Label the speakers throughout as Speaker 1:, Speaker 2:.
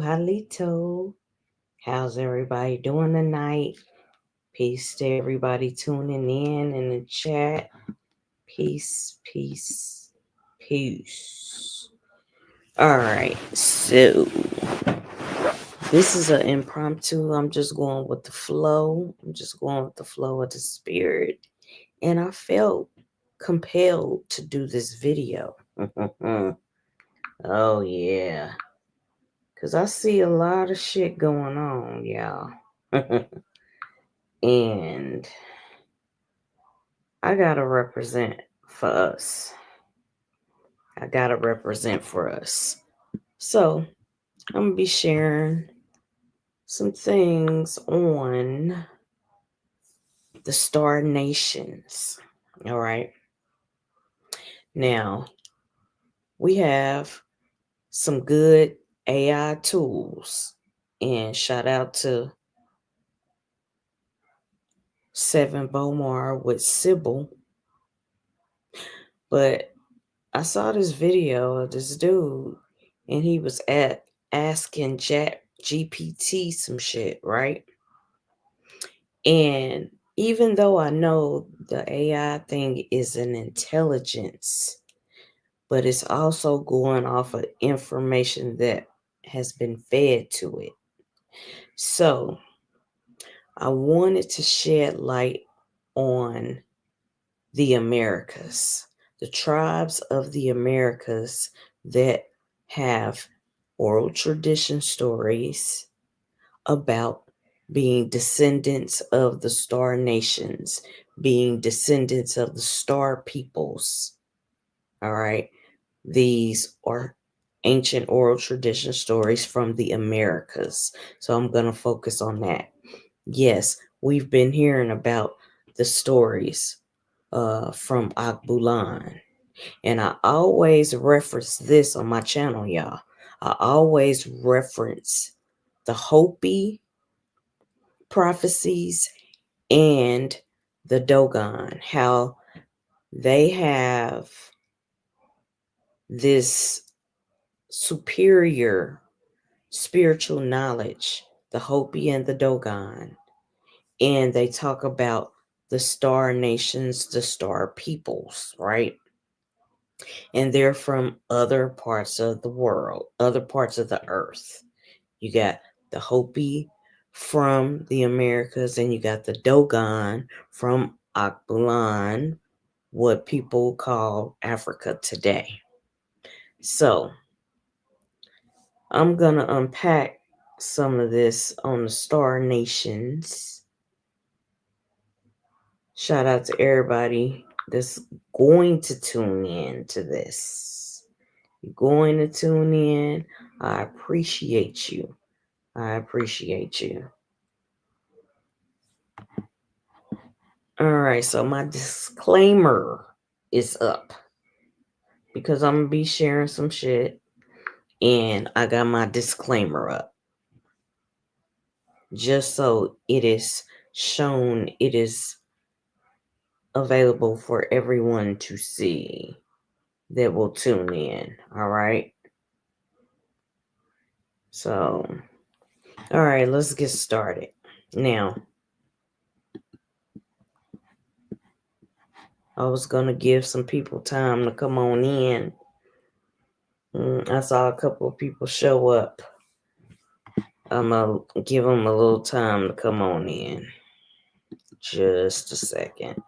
Speaker 1: Halito. How's everybody doing tonight? Peace to everybody tuning in the chat. Peace, peace, peace. All right, so this is an impromptu. I'm just going with the flow. I'm just going with the flow of the spirit. And I felt compelled to do this video. Oh, yeah. Because I see a lot of shit going on, y'all. And I got to represent for us. So I'm going to be sharing some things on the Star Nations. All right. Now, we have some good AI tools. And shout out to Seven Bomar with Sybil. But I saw this video of this dude, and he was asking GPT some shit, right? And even though I know the AI thing is an intelligence, but it's also going off of information that has been fed to it. So I wanted to shed light on the Americas, the tribes of the Americas that have oral tradition stories about being descendants of the Star Nations, being descendants of the Star Peoples. All right. These are ancient oral tradition stories from the Americas. So I'm going to focus on that. Yes, we've been hearing about the stories from Alkebulan. And I always reference this on my channel, y'all. I always reference the Hopi Propheies and the Dogon, how they have this superior spiritual knowledge, the Hopi and the Dogon. And they talk about the Star Nations, the Star Peoples, right? And they're from other parts of the world, other parts of the earth. You got the Hopi from the Americas, and you got the Dogon from Alkebulan, what people call Africa today. So I'm going to unpack some of this on the Star Nations. Shout out to everybody that's going to tune in to this. You're going to tune in. I appreciate you. All right, so my disclaimer is up because I'm going to be sharing some shit, and I got my disclaimer up just so it is shown, it is available for everyone to see that will tune in. All right. So, all right, let's get started. Now, I was going to give some people time to come on in. I saw a couple of people show up. I'm going to give them a little time to come on in. Just a second.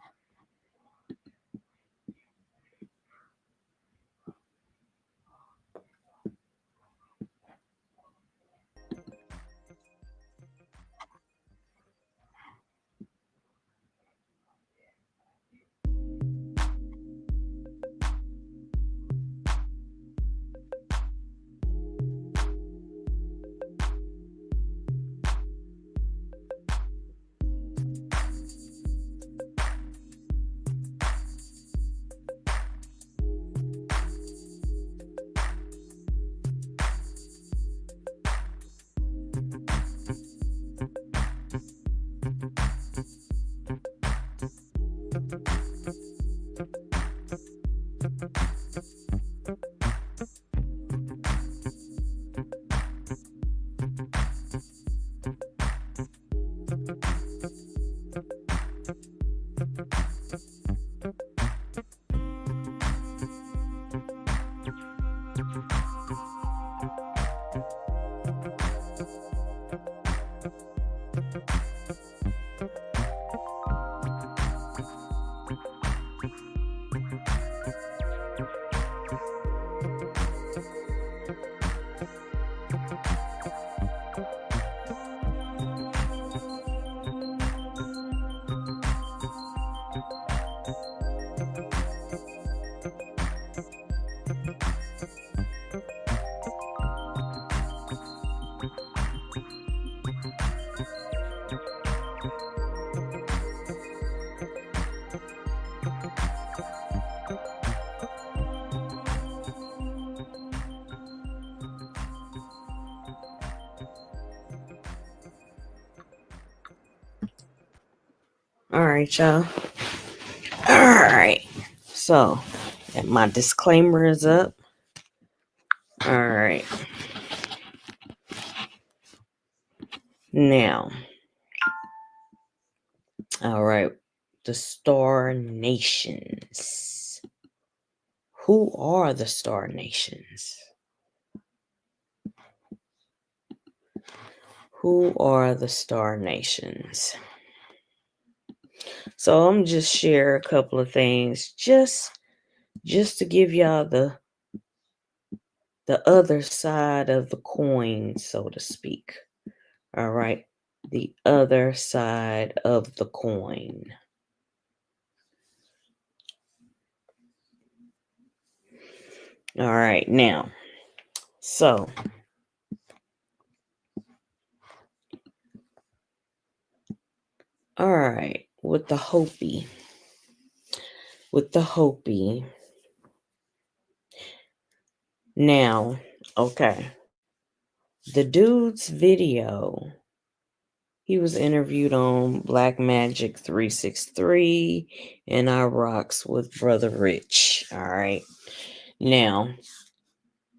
Speaker 1: All right, y'all. All right. So, my disclaimer is up. All right. Now, all right. The Star Nations. Who are the Star Nations? Who are the Star Nations? So I'm just share a couple of things just to give y'all the other side of the coin, so to speak. All right. The other side of the coin. All right. Now, so all right, with the Hopi. Now, okay. The dude's video, he was interviewed on Black Magic 363 and I Rocks with Brother Rich. All right. Now,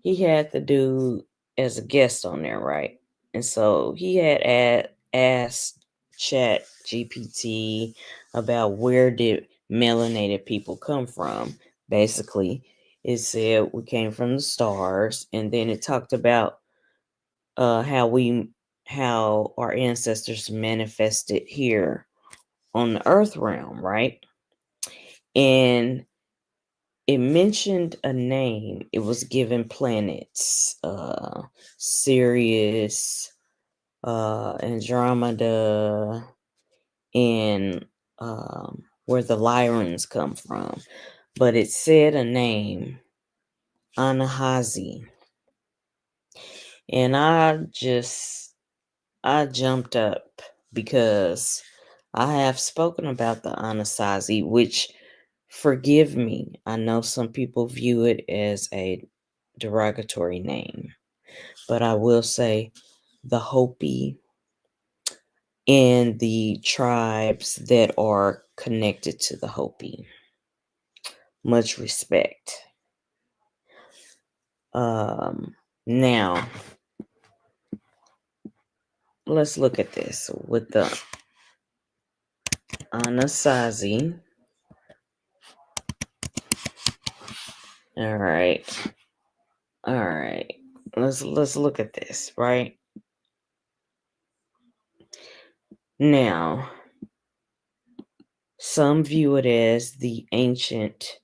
Speaker 1: he had the dude as a guest on there, right? And so he had asked Chat GPT about where did melanated people come from. Basically, it said we came from the stars, and then it talked about how our ancestors manifested here on the earth realm, right? And it mentioned a name. It was given planets, Sirius, Andromeda, and where the Lyrans come from. But it said a name, Anahazi. And I jumped up because I have spoken about the Anasazi, which, forgive me, I know some people view it as a derogatory name, but I will say the Hopi and the tribes that are connected to the Hopi. Much respect. Now, let's look at this with the Anasazi. All right. Let's look at this, right? Now, some view it as the ancient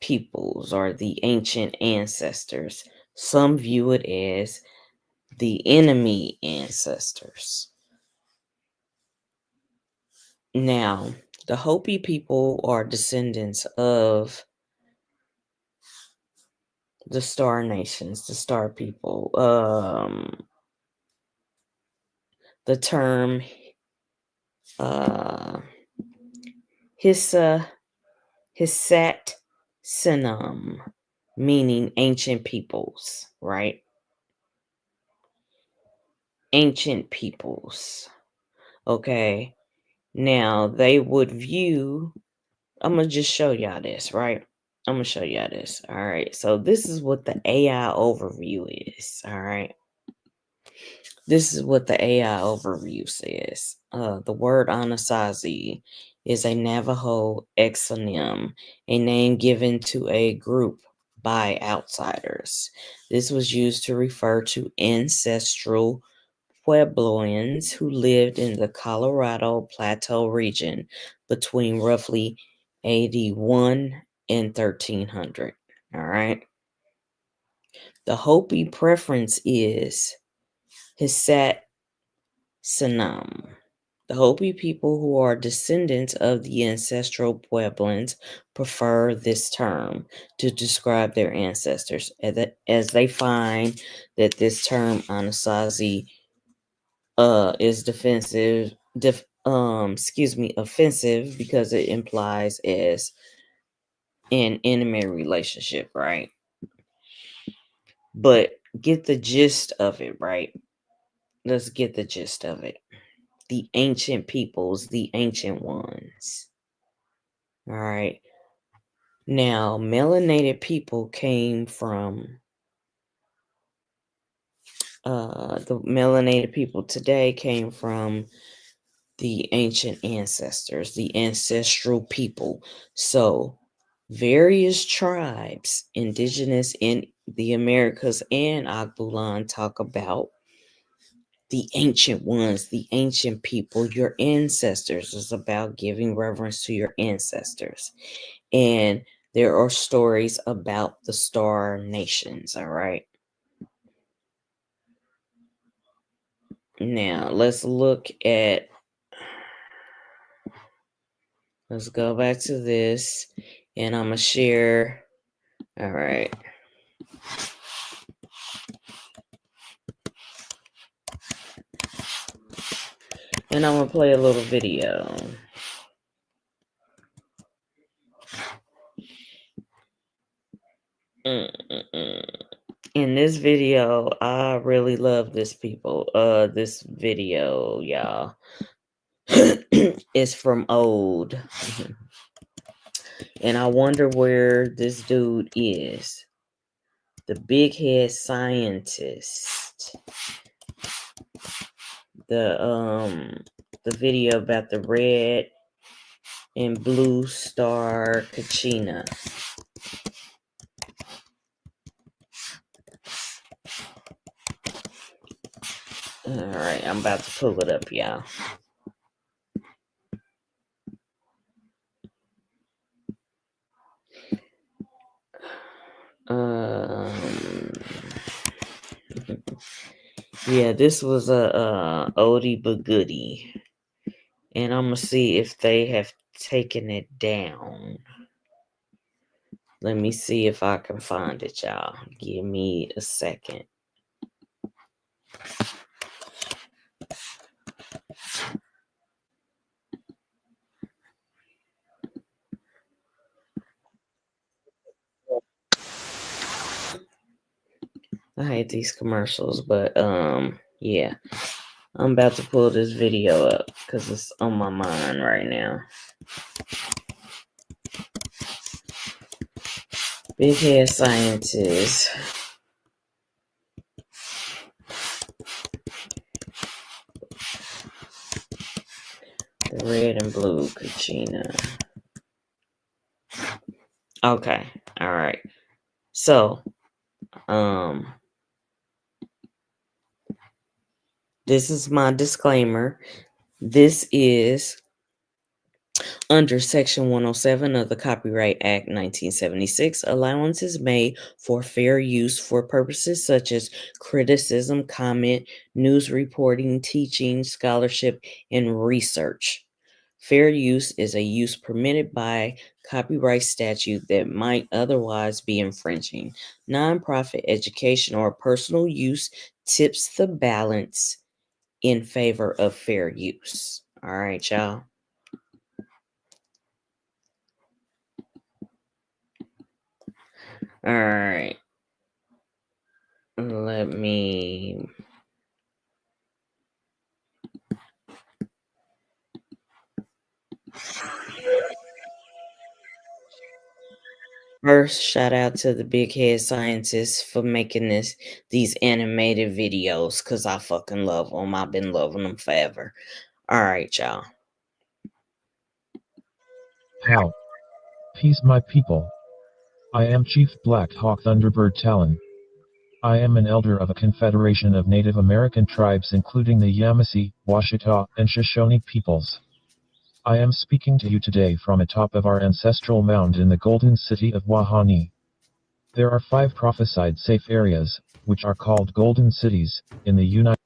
Speaker 1: peoples or the ancient ancestors. Some view it as the enemy ancestors. Now, the Hopi people are descendants of the Star Nations, the Star people. The term Hissat Sinum, meaning ancient peoples, right? Ancient peoples. Okay. Now, they would view, I'm going to just show y'all this, right? I'm going to show y'all this. All right. So this is what the AI overview is. All right. This is what the AI overview says. The word Anasazi is a Navajo exonym, a name given to a group by outsiders. This was used to refer to ancestral Puebloans who lived in the Colorado Plateau region between roughly 81 and 1300. All right. The Hopi preference is Hisat Sanam. The Hopi people who are descendants of the ancestral Pueblans prefer this term to describe their ancestors, as they find that this term Anasazi is offensive because it implies as an enemy relationship, right? But get the gist of it, right? Let's get the gist of it. The ancient peoples, the ancient ones. All right. Now, melanated people came from the melanated people today came from the ancient ancestors, the ancestral people. So, various tribes, indigenous in the Americas and Alkebulan, talk about the ancient ones, the ancient people, your ancestors. Is about giving reverence to your ancestors. And there are stories about the star nations, all right? Now, let's go back to this, and I'm going to share, all right. And I'm going to play a little video. In this video, I really love this video, y'all. It's from Old. And I wonder where this dude is. The big head scientist. The video about the red and blue star Kachina. All right, I'm about to pull it up, y'all. Yeah, this was a oldie but goodie, and I'm gonna see if they have taken it down. Let me see if I can find it, y'all. Give me a second. I hate these commercials, but yeah. I'm about to pull this video up because it's on my mind right now. Big head scientist. The red and blue Kachina. Okay. All right. So, this is my disclaimer. This is under Section 107 of the Copyright Act 1976. Allowance is made for fair use for purposes such as criticism, comment, news reporting, teaching, scholarship, and research. Fair use is a use permitted by copyright statute that might otherwise be infringing. Nonprofit education or personal use tips the balance in favor of fair use. All right, y'all. All right. Let me first shout out to the big head scientists for making these animated videos because I fucking love them. I've been loving them forever. All right, y'all.
Speaker 2: How? Peace, my people. I am Chief Black Hawk Thunderbird Talon. I am an elder of a confederation of Native American tribes including the Yamasee, Washita, and Shoshone peoples. I am speaking to you today from atop of our ancestral mound in the golden city of Wahani. There are 5 prophesied safe areas, which are called golden cities, in the United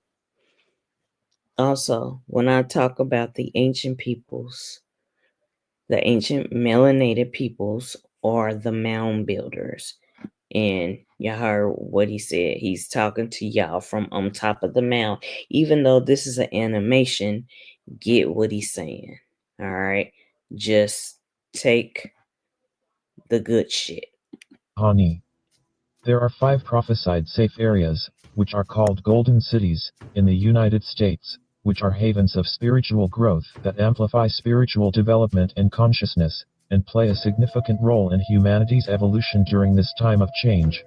Speaker 1: Also, when I talk about the ancient peoples, the ancient melanated peoples are the mound builders. And y'all heard what he said. He's talking to y'all from on top of the mound. Even though this is an animation, get what he's saying. All right. Just take the good shit.
Speaker 2: Wahani. There are 5 prophesied safe areas, which are called golden cities, in the United States, which are havens of spiritual growth that amplify spiritual development and consciousness, and play a significant role in humanity's evolution during this time of change.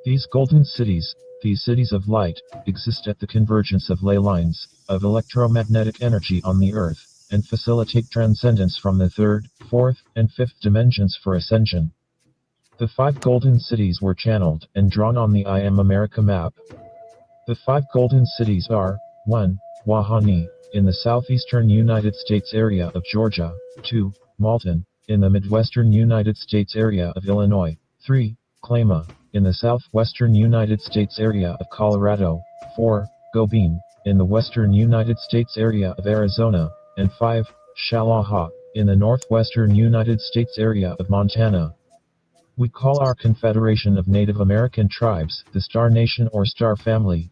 Speaker 2: These golden cities, these cities of light, exist at the convergence of ley lines, of electromagnetic energy on the Earth, and facilitate transcendence from the 3rd, 4th, and 5th dimensions for ascension. The 5 golden cities were channeled and drawn on the I Am America map. The 5 golden cities are 1. Wahani, in the southeastern United States area of Georgia, 2. Malton, in the midwestern United States area of Illinois, 3. Clama, in the southwestern United States area of Colorado, 4. Gobin, in the western United States area of Arizona, and 5. Shalaha, in the northwestern United States area of Montana. We call our Confederation of Native American Tribes the Star Nation or Star Family.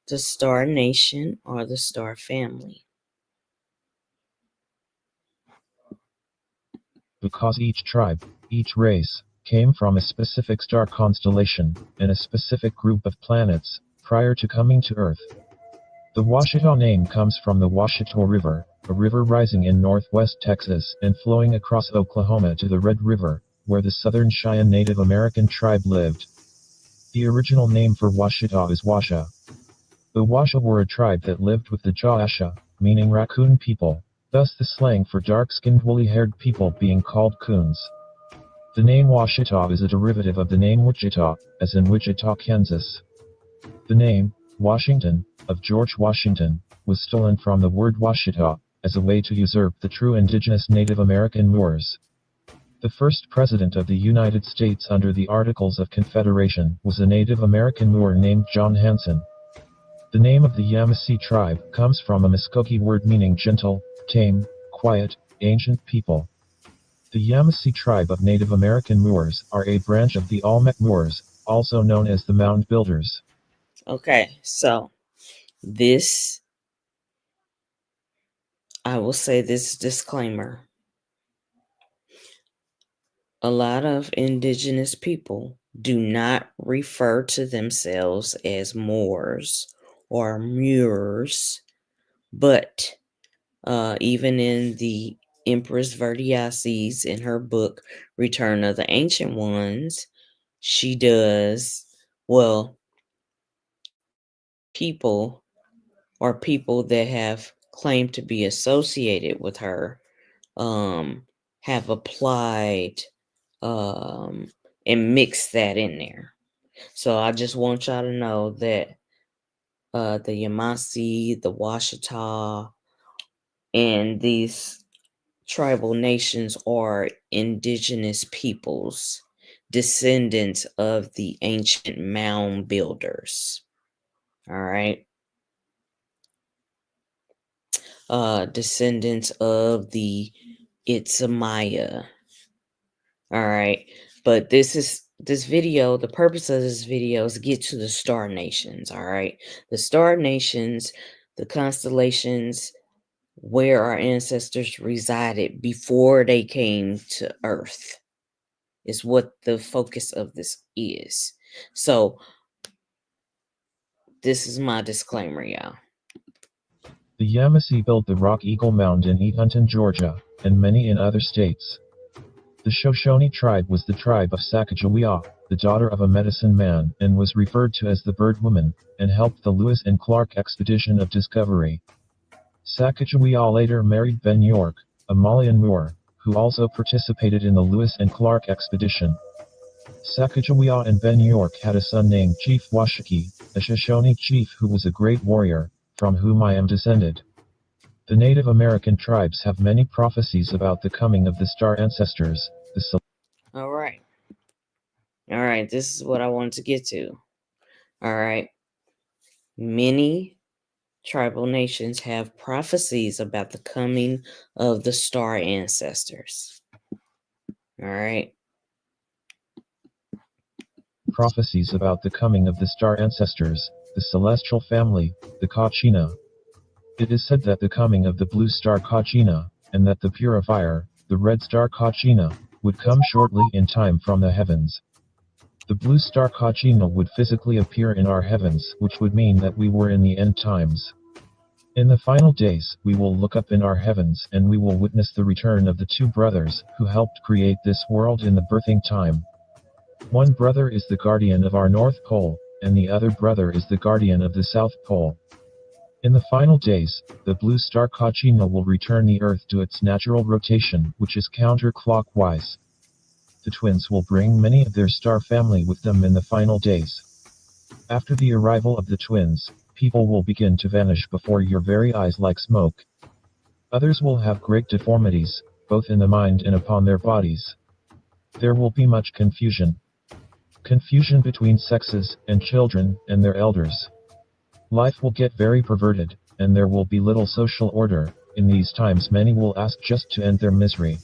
Speaker 1: The Star Nation or the Star Family.
Speaker 2: Because each tribe, each race, came from a specific star constellation, and a specific group of planets, prior to coming to Earth. The Washita name comes from the Washita River, a river rising in northwest Texas and flowing across Oklahoma to the Red River, where the Southern Cheyenne Native American tribe lived. The original name for Washita is Washa. The Washa were a tribe that lived with the Jawasha, meaning raccoon people, thus the slang for dark-skinned woolly-haired people being called coons. The name Washita is a derivative of the name Wichita, as in Wichita, Kansas. The name, Washington, of George Washington, was stolen from the word Washita, as a way to usurp the true indigenous Native American Moors. The first president of the United States under the Articles of Confederation was a Native American Moor named John Hanson. The name of the Yamasee tribe comes from a Muskogee word meaning gentle, tame, quiet, ancient people. The Yamasee tribe of Native American Moors are a branch of the Olmec Moors, also known as the Mound Builders.
Speaker 1: Okay, so this, I will say this disclaimer. A lot of indigenous people do not refer to themselves as Moors or Moors, but even in the Empress Verdiaces, in her book Return of the Ancient Ones, she does, well, people or people that have claimed to be associated with her have applied and mixed that in there. So I just want y'all to know that the Yamasee, the Washita, and these tribal nations are indigenous peoples, descendants of the ancient mound builders. All right. Descendants of the Itzamaya. All right. But this video, the purpose of this video is get to the star nations. All right. The star nations, the constellations where our ancestors resided before they came to Earth is what the focus of this is. So this is my disclaimer, y'all.
Speaker 2: The Yamasee built the Rock Eagle Mound in Eatonton, Georgia, and many in other states. The Shoshone tribe was the tribe of Sacagawea, the daughter of a medicine man, and was referred to as the Bird Woman, and helped the Lewis and Clark expedition of discovery. Sacagawea later married Ben York, a Malian Moor, who also participated in the Lewis and Clark expedition. Sacagawea and Ben York had a son named Chief Washakie, a Shoshone chief who was a great warrior, from whom I am descended. The Native American tribes have many prophecies about the coming of the star ancestors.
Speaker 1: All right. All right, this is what I wanted to get to. All right. Many tribal nations have prophecies about the coming of the star ancestors. All right.
Speaker 2: Prophecies about the coming of the star ancestors, the celestial family, the Kachina. It is said that the coming of the blue star Kachina, and that the purifier, the red star Kachina, would come shortly in time from the heavens. The blue star Kachina would physically appear in our heavens, which would mean that we were in the end times. In the final days, we will look up in our heavens and we will witness the return of the two brothers who helped create this world in the birthing time. One brother is the guardian of our North Pole, and the other brother is the guardian of the South Pole. In the final days, the blue star Kachina will return the Earth to its natural rotation, which is counterclockwise. The twins will bring many of their star family with them in the final days. After the arrival of the twins, people will begin to vanish before your very eyes like smoke. Others will have great deformities, both in the mind and upon their bodies. There will be much confusion. Confusion between sexes, and children, and their elders. Life will get very perverted, and there will be little social order. In these times many will ask just to end their misery.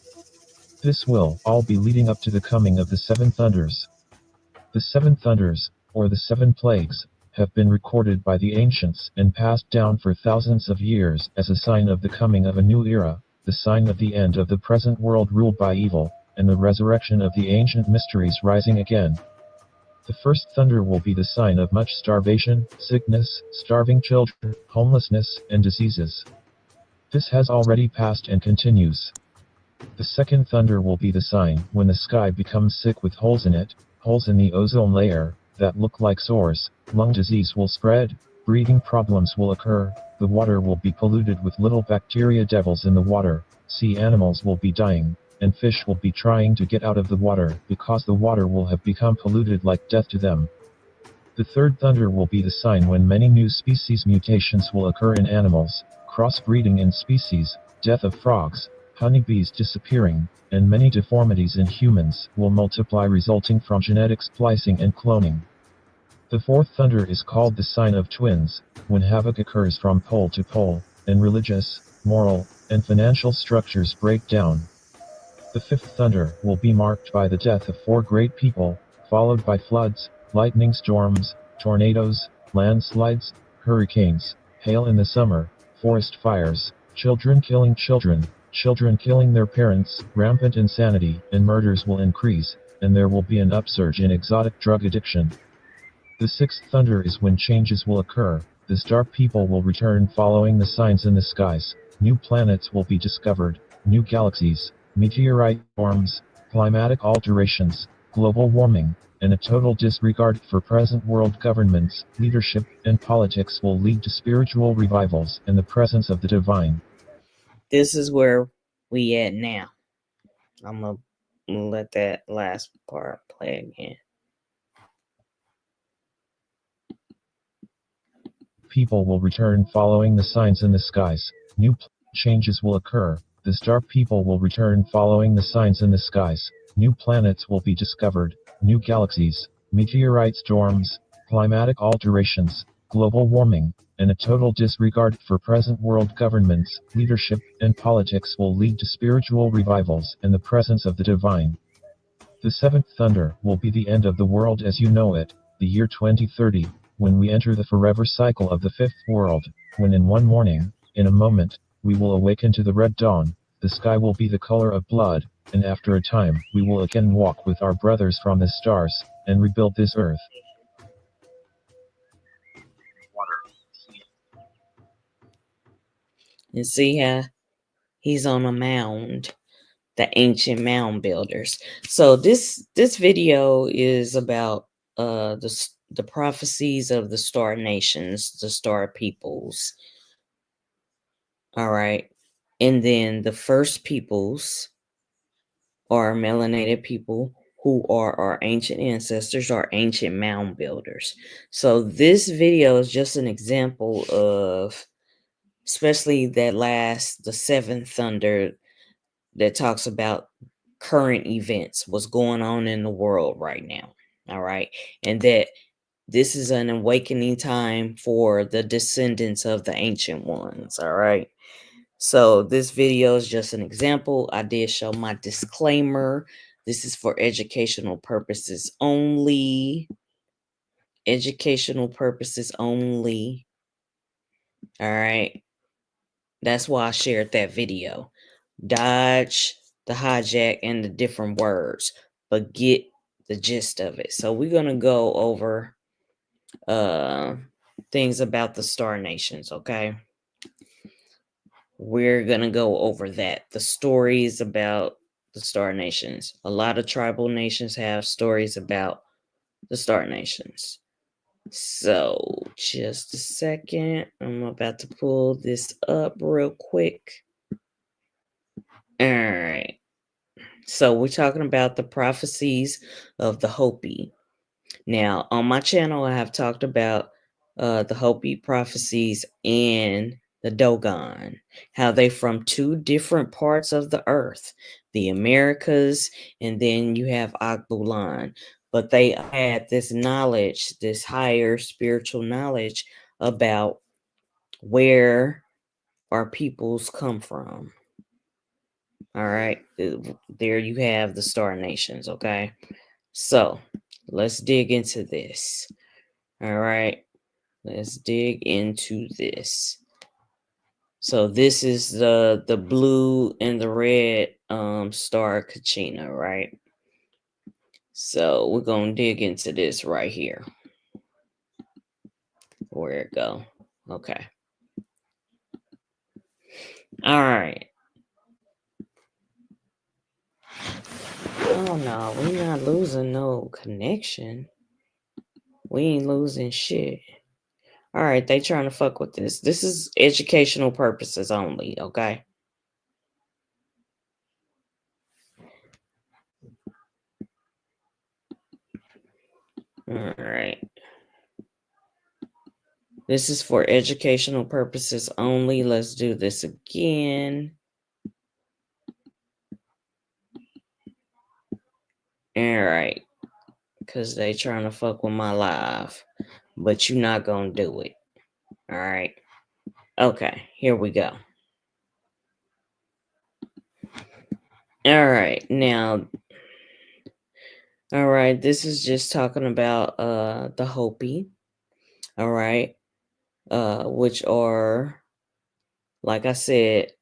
Speaker 2: This will all be leading up to the coming of the seven thunders. The seven thunders, or the seven plagues, have been recorded by the ancients and passed down for thousands of years as a sign of the coming of a new era, the sign of the end of the present world ruled by evil, and the resurrection of the ancient mysteries rising again. The first thunder will be the sign of much starvation, sickness, starving children, homelessness, and diseases. This has already passed and continues. The second thunder will be the sign when the sky becomes sick with holes in it, holes in the ozone layer, that look like sores, lung disease will spread, breathing problems will occur, the water will be polluted with little bacteria devils in the water, sea animals will be dying, and fish will be trying to get out of the water because the water will have become polluted like death to them. The third thunder will be the sign when many new species mutations will occur in animals, crossbreeding in species, death of frogs, honeybees disappearing, and many deformities in humans will multiply resulting from genetic splicing and cloning. The fourth thunder is called the sign of twins, when havoc occurs from pole to pole, and religious, moral, and financial structures break down. The fifth thunder will be marked by the death of four great people, followed by floods, lightning storms, tornadoes, landslides, hurricanes, hail in the summer, forest fires, children killing their parents, rampant insanity, and murders will increase, and there will be an upsurge in exotic drug addiction. The sixth thunder is when changes will occur, the star people will return following the signs in the skies, new planets will be discovered, new galaxies, meteorite storms, climatic alterations, global warming, and a total disregard for present world governments, leadership, and politics will lead to spiritual revivals and the presence of the divine.
Speaker 1: This is where we at now. I'm going to let that last part play again.
Speaker 2: People will return following the signs in the skies. New changes will occur. The star people will return following the signs in the skies. New planets will be discovered. New galaxies, meteorite storms, climatic alterations, global warming, and a total disregard for present world governments, leadership, and politics will lead to spiritual revivals and the presence of the divine. The seventh thunder will be the end of the world as you know it, the year 2030, when we enter the forever cycle of the fifth world, when in one morning, in a moment, we will awaken to the red dawn, the sky will be the color of blood, and after a time, we will again walk with our brothers from the stars, and rebuild this earth.
Speaker 1: And see how he's on a mound, the ancient mound builders. So this video is about the prophecies of the star nations, the star peoples. All right. And then the first peoples are melanated people who are our ancient ancestors, our ancient mound builders. So this video is just an example of, especially the seventh thunder that talks about current events, what's going on in the world right now. All right. And that this is an awakening time for the descendants of the ancient ones. All right. So this video is just an example. I did show my disclaimer. This is for educational purposes only. Educational purposes only. All right. That's why I shared that video. Dodge the hijack and the different words, but get the gist of it. So we're going to go over things about the star nations, okay? We're going to go over that. The stories about the star nations. A lot of tribal nations have stories about the star nations. So, just a second. I'm about to pull this up real quick. All right. So, we're talking about the prophecies of the Hopi. Now, on my channel, I have talked about the Hopi Propheies and the Dogon, how they from two different parts of the earth, the Americas, and then you have Alkebulan. But they had this knowledge, this higher spiritual knowledge about where our peoples come from. All right, there you have the star nations, okay? So, let's dig into this. All right, let's dig into this. So this is the blue and the red star Kachina, right? So we're gonna dig into this right here. Where it go? Okay. All right. Oh no, we not losing no connection. We ain't losing shit. All right, they trying to fuck with this. This is educational purposes only, okay? All right. This is for educational purposes only. Let's do this again. All right. Because they trying to fuck with my live. But you not going to do it. All right. Okay. Here we go. All right. Now. All right. This is just talking about the Hopi. All right. Which are, like I said,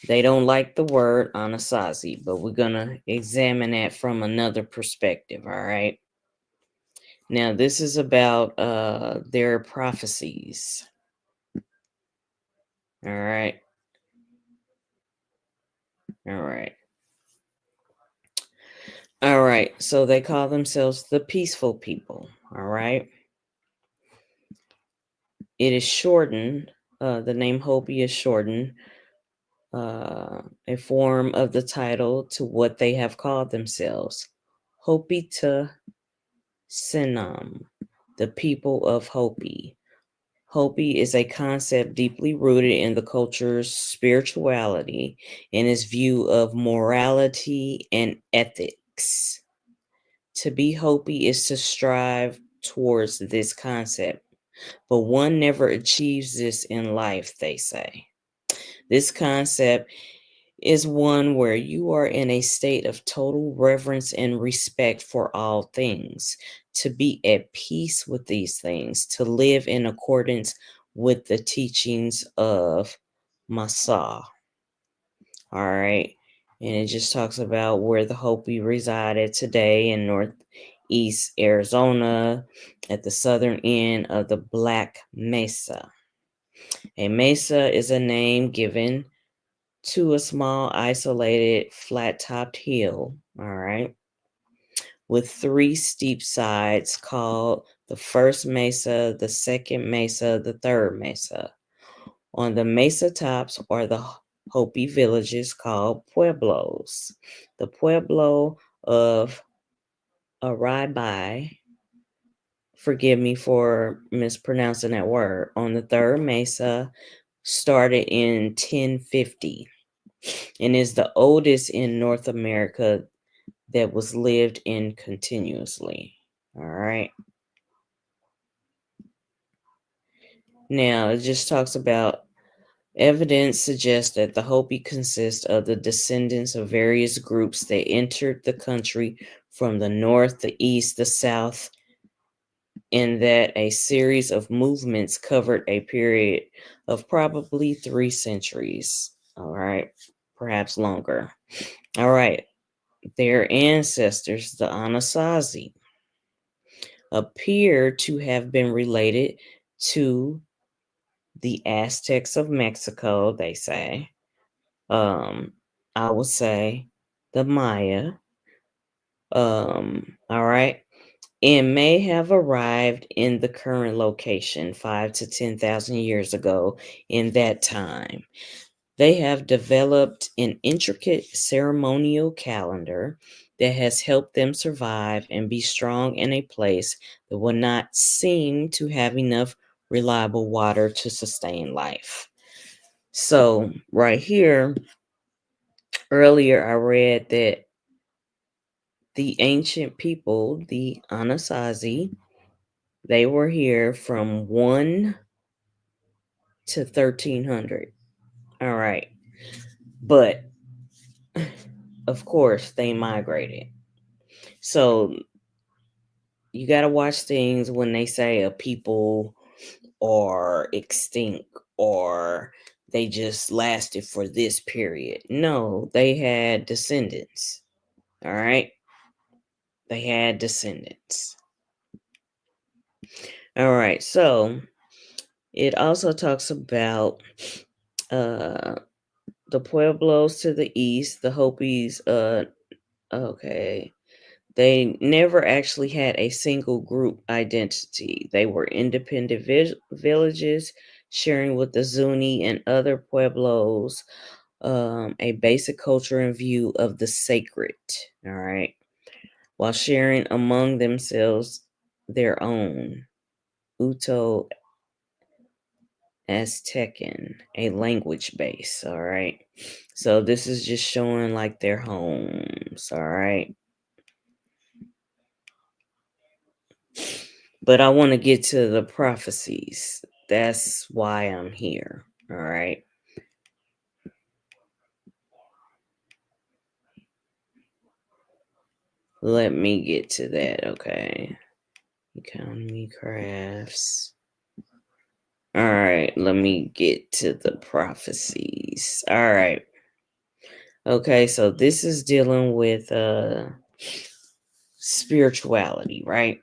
Speaker 1: they don't like the word Anasazi, but we're going to examine that from another perspective, all right? Now, this is about their prophecies, all right? All right. All right, so they call themselves the peaceful people, all right? It is shortened, the name Hopi is shortened, a form of the title to what they have called themselves, Hopi to Sinam, the people of Hopi. Hopi is a concept deeply rooted in the culture's spirituality and its view of morality and ethics. To be Hopi is to strive towards this concept, but one never achieves this in life, they say. This concept is one where you are in a state of total reverence and respect for all things, to be at peace with these things, to live in accordance with the teachings of Masa. All right. And it just talks about where the Hopi resided today in northeast Arizona at the southern end of the Black Mesa. A mesa is a name given to a small, isolated, flat-topped hill, all right, with three steep sides called the first mesa, the second mesa, the third mesa. On the mesa tops are the Hopi villages called pueblos. The pueblo of Arabai, forgive me for mispronouncing that word, on the third mesa started in 1050 and is the oldest in North America that was lived in continuously. All right. Now, it just talks about evidence suggests that the Hopi consist of the descendants of various groups that entered the country from the north, the east, the south, and that a series of movements covered a period of probably 3 centuries. All right, perhaps longer. All right, their ancestors, the Anasazi, appear to have been related to the Aztecs of Mexico, they say. I would say the Maya. All right. And may have arrived in the current location 5 to 10,000 years ago in that time. They have developed an intricate ceremonial calendar that has helped them survive and be strong in a place that will not seem to have enough reliable water to sustain life. So, right here, earlier I read that the ancient people, the Anasazi, they were here from 1 to 1300. All right. But of course, they migrated. So you got to watch things when they say a people are extinct or they just lasted for this period. No, they had descendants. All right. They had descendants. All right. So it also talks about uh the Pueblos to the east, the Hopis, okay. They never actually had a single group identity. They were independent villages sharing with the Zuni and other Pueblos a basic culture and view of the sacred, all right, while sharing among themselves their own Uto Aztecan, a language base, all right. So this is just showing like their homes, all right. But I want to get to the prophecies. That's why I'm here, all right. Let me get to that, okay. Economy crafts. All right, let me get to the prophecies. All right. Okay, so this is dealing with spirituality, right?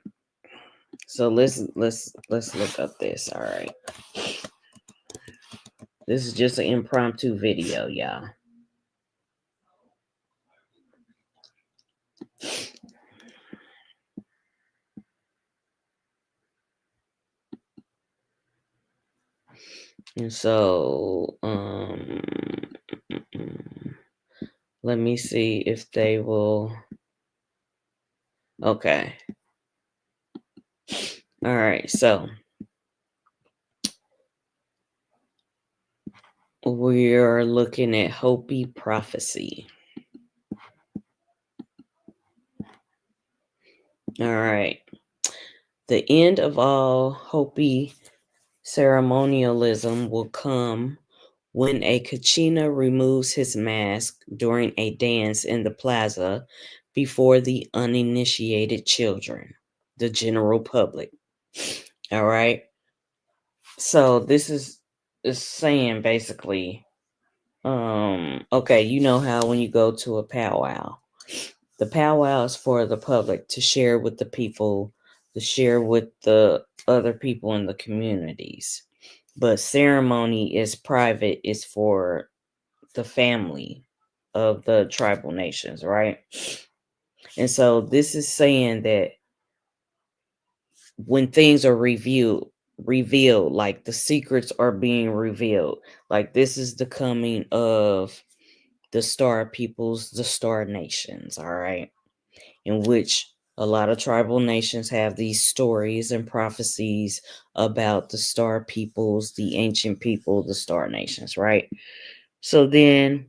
Speaker 1: So let's look up this. All right. This is just an impromptu video, y'all. And so let me see if they will. Okay. All right. So we are looking at Hopi prophecy. All right. The end of all Hopi ceremonialism will come when a Kachina removes his mask during a dance in the plaza before the uninitiated children, the general public. All right. So this is saying basically, okay, you know how when you go to a powwow, the powwow is for the public to share with the people, to share with the other people in the communities. But ceremony is private, is for the family of the tribal nations, right? And so this is saying that when things are reviewed, revealed, like the secrets are being revealed. Like this is the coming of the star peoples, the star nations, all right, in which a lot of tribal nations have these stories and prophecies about the star peoples, the ancient people, the star nations, right? So then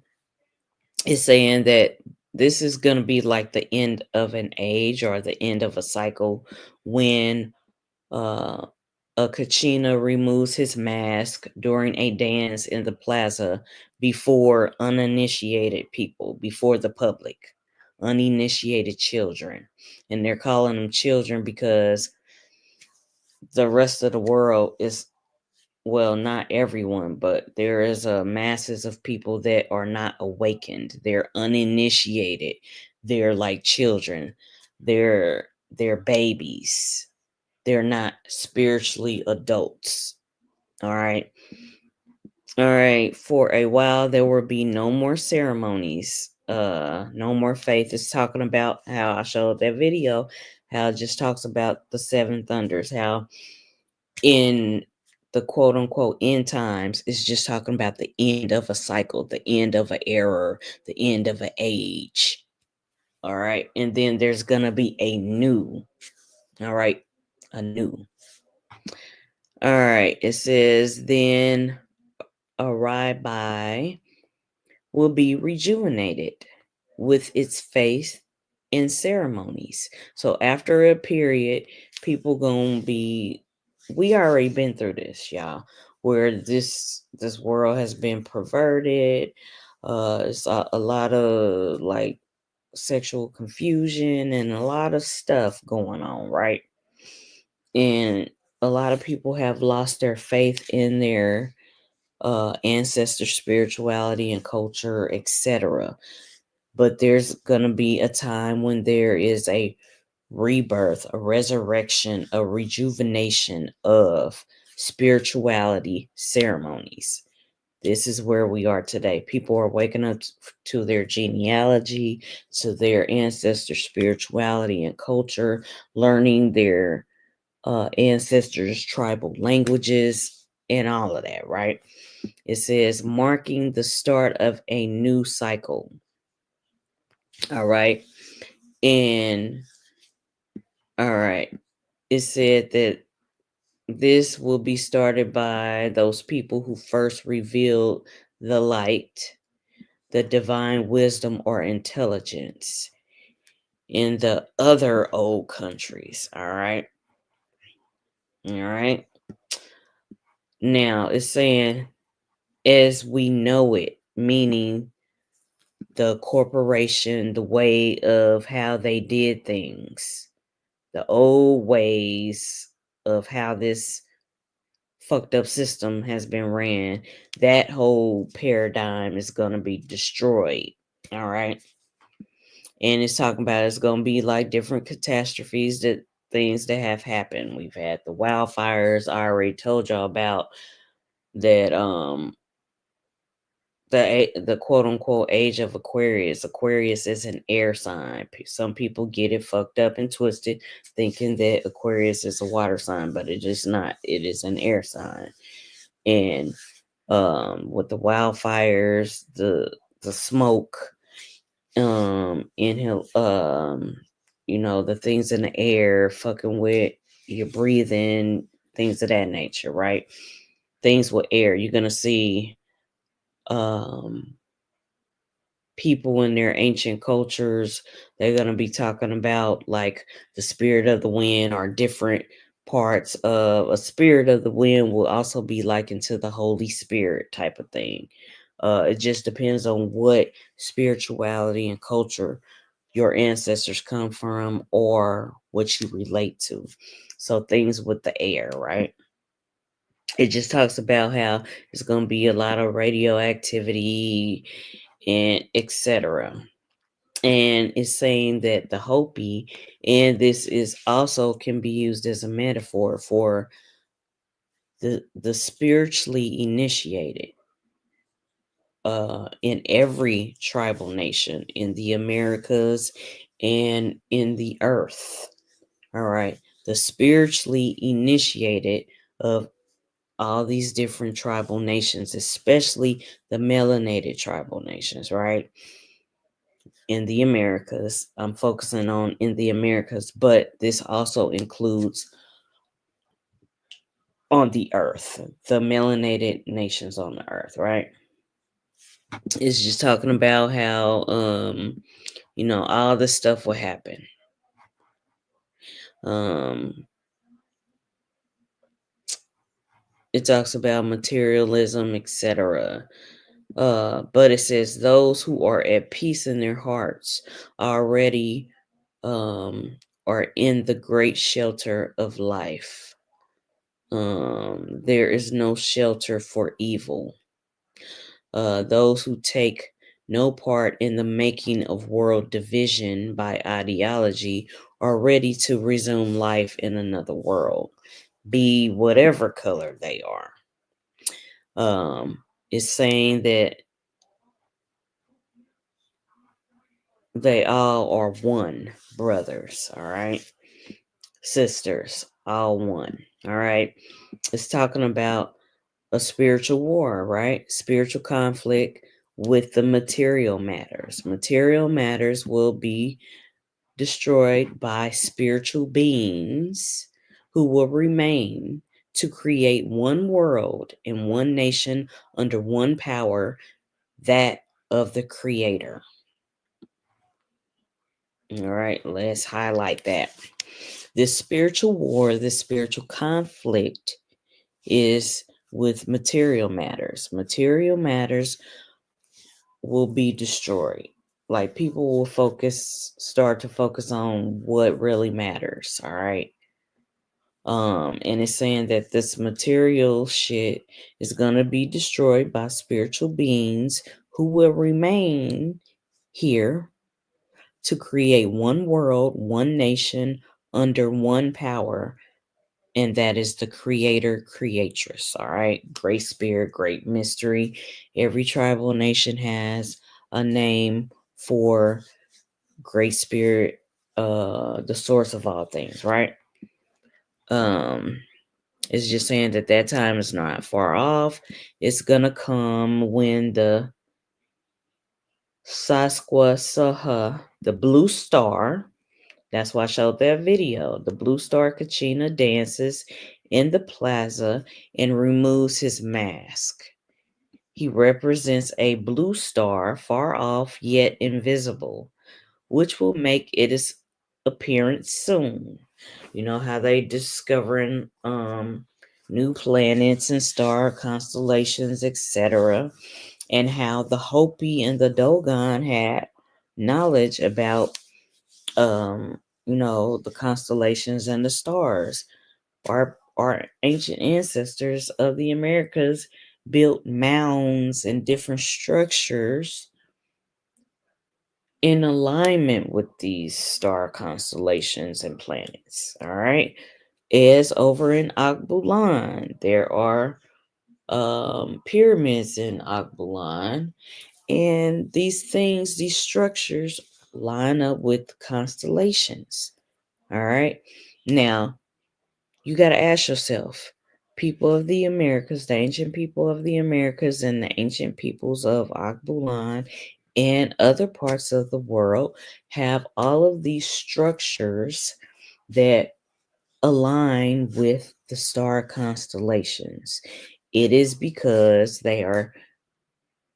Speaker 1: it's saying that this is going to be like the end of an age or the end of a cycle when uh, a Kachina removes his mask during a dance in the plaza before uninitiated people, before the public, uninitiated children. And they're calling them children because the rest of the world is, well, not everyone, but there is a masses of people that are not awakened. They're uninitiated. They're like children. They're babies. They're not spiritually adults. All right. All right. For a while there will be no more ceremonies. No more faith. It's talking about how I showed that video, how it just talks about the seven thunders, how in the quote unquote end times is just talking about the end of a cycle, the end of an era, the end of an age. All right. And then there's gonna be a new. All right. A new. All right, it says then a rabbi will be rejuvenated with its faith in ceremonies. So after a period, people gonna be, we already been through this, y'all, where this world has been perverted. It's a lot of like sexual confusion and a lot of stuff going on, right? And a lot of people have lost their faith in their ancestor spirituality and culture, etc. But there's going to be a time when there is a rebirth, a resurrection, a rejuvenation of spirituality ceremonies. This is where we are today. People are waking up to their genealogy, to their ancestor spirituality and culture, learning their ancestors' tribal languages, and all of that, right? It says marking the start of a new cycle. All right. And all right. It said that this will be started by those people who first revealed the light, the divine wisdom or intelligence in the other old countries. All right. All right. Now it's saying as we know it, meaning the corporation, the way of how they did things, the old ways of how this fucked up system has been ran, that whole paradigm is going to be destroyed. All right. And it's talking about it's going to be like different catastrophes, that things that have happened. We've had the wildfires. I already told y'all about that. The quote unquote age of Aquarius. Aquarius is an air sign. Some people get it fucked up and twisted, thinking that Aquarius is a water sign, but it is not. It is an air sign. And with the wildfires, the smoke, inhale, the things in the air, fucking with your breathing, things of that nature, right? Things with air. You're gonna see people in their ancient cultures, they're going to be talking about like the spirit of the wind or different parts of a spirit of the wind will also be likened to the Holy Spirit type of thing. It just depends on what spirituality and culture your ancestors come from or what you relate to. So things with the air, right? It just talks about how there's going to be a lot of radioactivity and etc. And it's saying that the Hopi, and this is also can be used as a metaphor for the spiritually initiated in every tribal nation in the Americas and in the earth. All right. The spiritually initiated of all these different tribal nations, especially the melanated tribal nations, right? In the Americas. I'm focusing on in the Americas, but this also includes on the earth, the melanated nations on the earth, right? It's just talking about how all this stuff will happen. It talks about materialism, etc. But it says those who are at peace in their hearts already are in the great shelter of life. There is no shelter for evil. Those who take no part in the making of world division by ideology are ready to resume life in another world, be whatever color they are. It's saying that they all are one, brothers, all right? Sisters, all one, all right? It's talking about a spiritual war, right? Spiritual conflict with the material matters. Material matters will be destroyed by spiritual beings who will remain to create one world and one nation under one power, that of the Creator. All right, let's highlight that. This spiritual war, this spiritual conflict is with material matters. Material matters will be destroyed. Like people will start to focus on what really matters. All right. And it's saying that this material shit is gonna be destroyed by spiritual beings who will remain here to create one world, one nation under one power, and that is the creator creatress. All right, great spirit, great mystery. Every tribal nation has a name for great spirit, the source of all things, right? It's just saying that time is not far off. It's gonna come when the Sasquatch, the blue star. That's why I showed that video. The blue star Kachina dances in the plaza and removes his mask. He represents a blue star, far off yet invisible, which will make its appearance soon. You know how they discovering new planets and star constellations, etc., and how the Hopi and the Dogon had knowledge about the constellations and the stars. Our ancient ancestors of the Americas built mounds and different structures in alignment with these star constellations and planets. All right. As over in Alkebulan, there are pyramids in Alkebulan, and these structures line up with constellations. All right. Now, you got to ask yourself, people of the Americas, the ancient people of the Americas and the ancient peoples of Akbulan and other parts of the world have all of these structures that align with the star constellations. It is because they are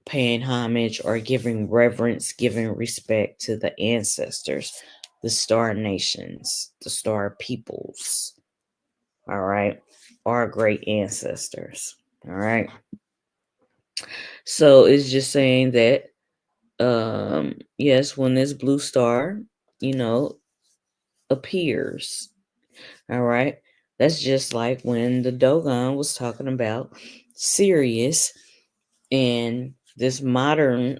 Speaker 1: paying homage or giving reverence, giving respect to the ancestors, the star nations, the star peoples. All right, our great ancestors. All right. So it's just saying that yes, when this blue star, appears, all right, that's just like when the Dogon was talking about Sirius, and this modern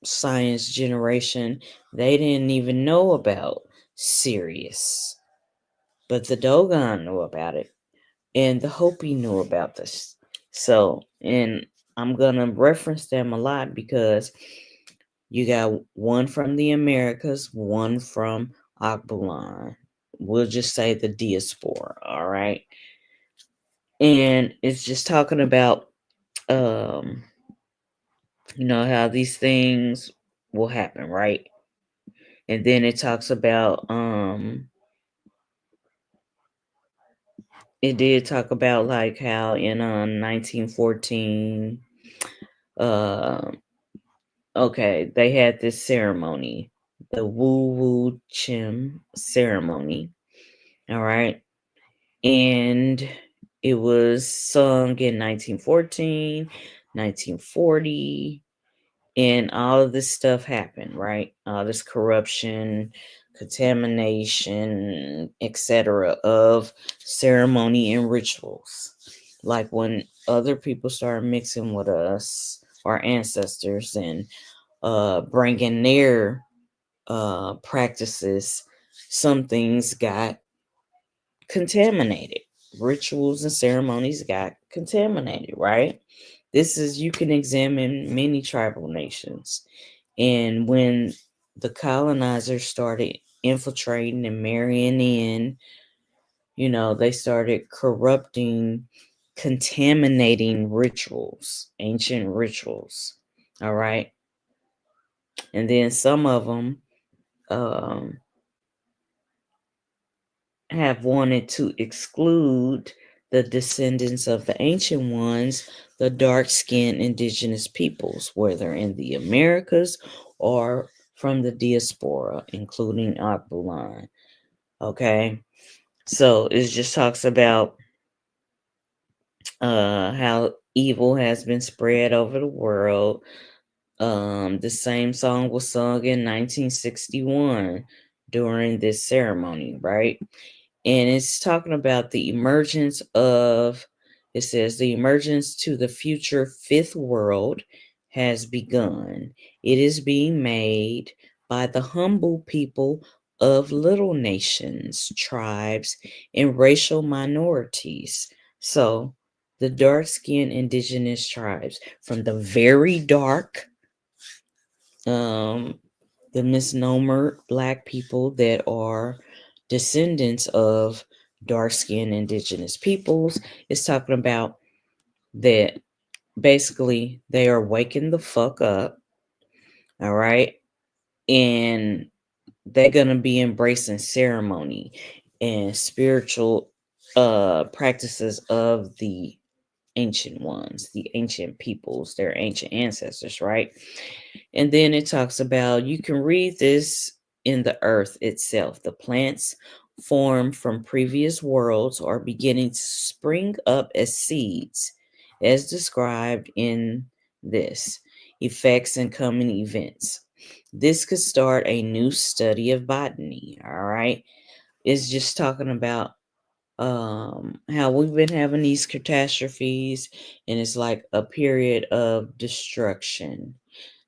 Speaker 1: science generation, they didn't even know about Sirius, but the Dogon knew about it, and the Hopi knew about this. So, and I'm gonna reference them a lot because you got one from the Americas, one from Akbulan. We'll just say the diaspora. all right? And it's just talking about um how these things will happen, right? And then it talks about it did talk about like how in 1914 uh okay, they had this ceremony, the Woo Woo Chim ceremony, all right? And it was sung in 1914, 1940, and all of this stuff happened, right? All this corruption, contamination, etc. of ceremony and rituals. Like when other people started mixing with us, our ancestors, and bringing their practices, some things got contaminated. Rituals and ceremonies got contaminated, right? You can examine many tribal nations. And when the colonizers started infiltrating and marrying in, they started corrupting, contaminating rituals, ancient rituals. All right. And then some of them um, have wanted to exclude the descendants of the ancient ones, the dark skinned indigenous peoples, whether in the Americas or from the diaspora, including Alkebulan. Okay. So it just talks about how evil has been spread over the world. The same song was sung in 1961 during this ceremony, right? And it's talking about it says, the emergence to the future fifth world has begun. It is being made by the humble people of little nations, tribes, and racial minorities. So, the dark skinned indigenous tribes, from the very dark, the misnomer black people that are descendants of dark skinned indigenous peoples, is talking about that basically they are waking the fuck up, all right? And they're going to be embracing ceremony and spiritual practices of the ancient ones, the ancient peoples, their ancient ancestors, right? And then it talks about, you can read this in the earth itself. The plants formed from previous worlds are beginning to spring up as seeds, as described in this effects and coming events. This could start a new study of botany, all right? It's just talking about how we've been having these catastrophes, and it's like a period of destruction,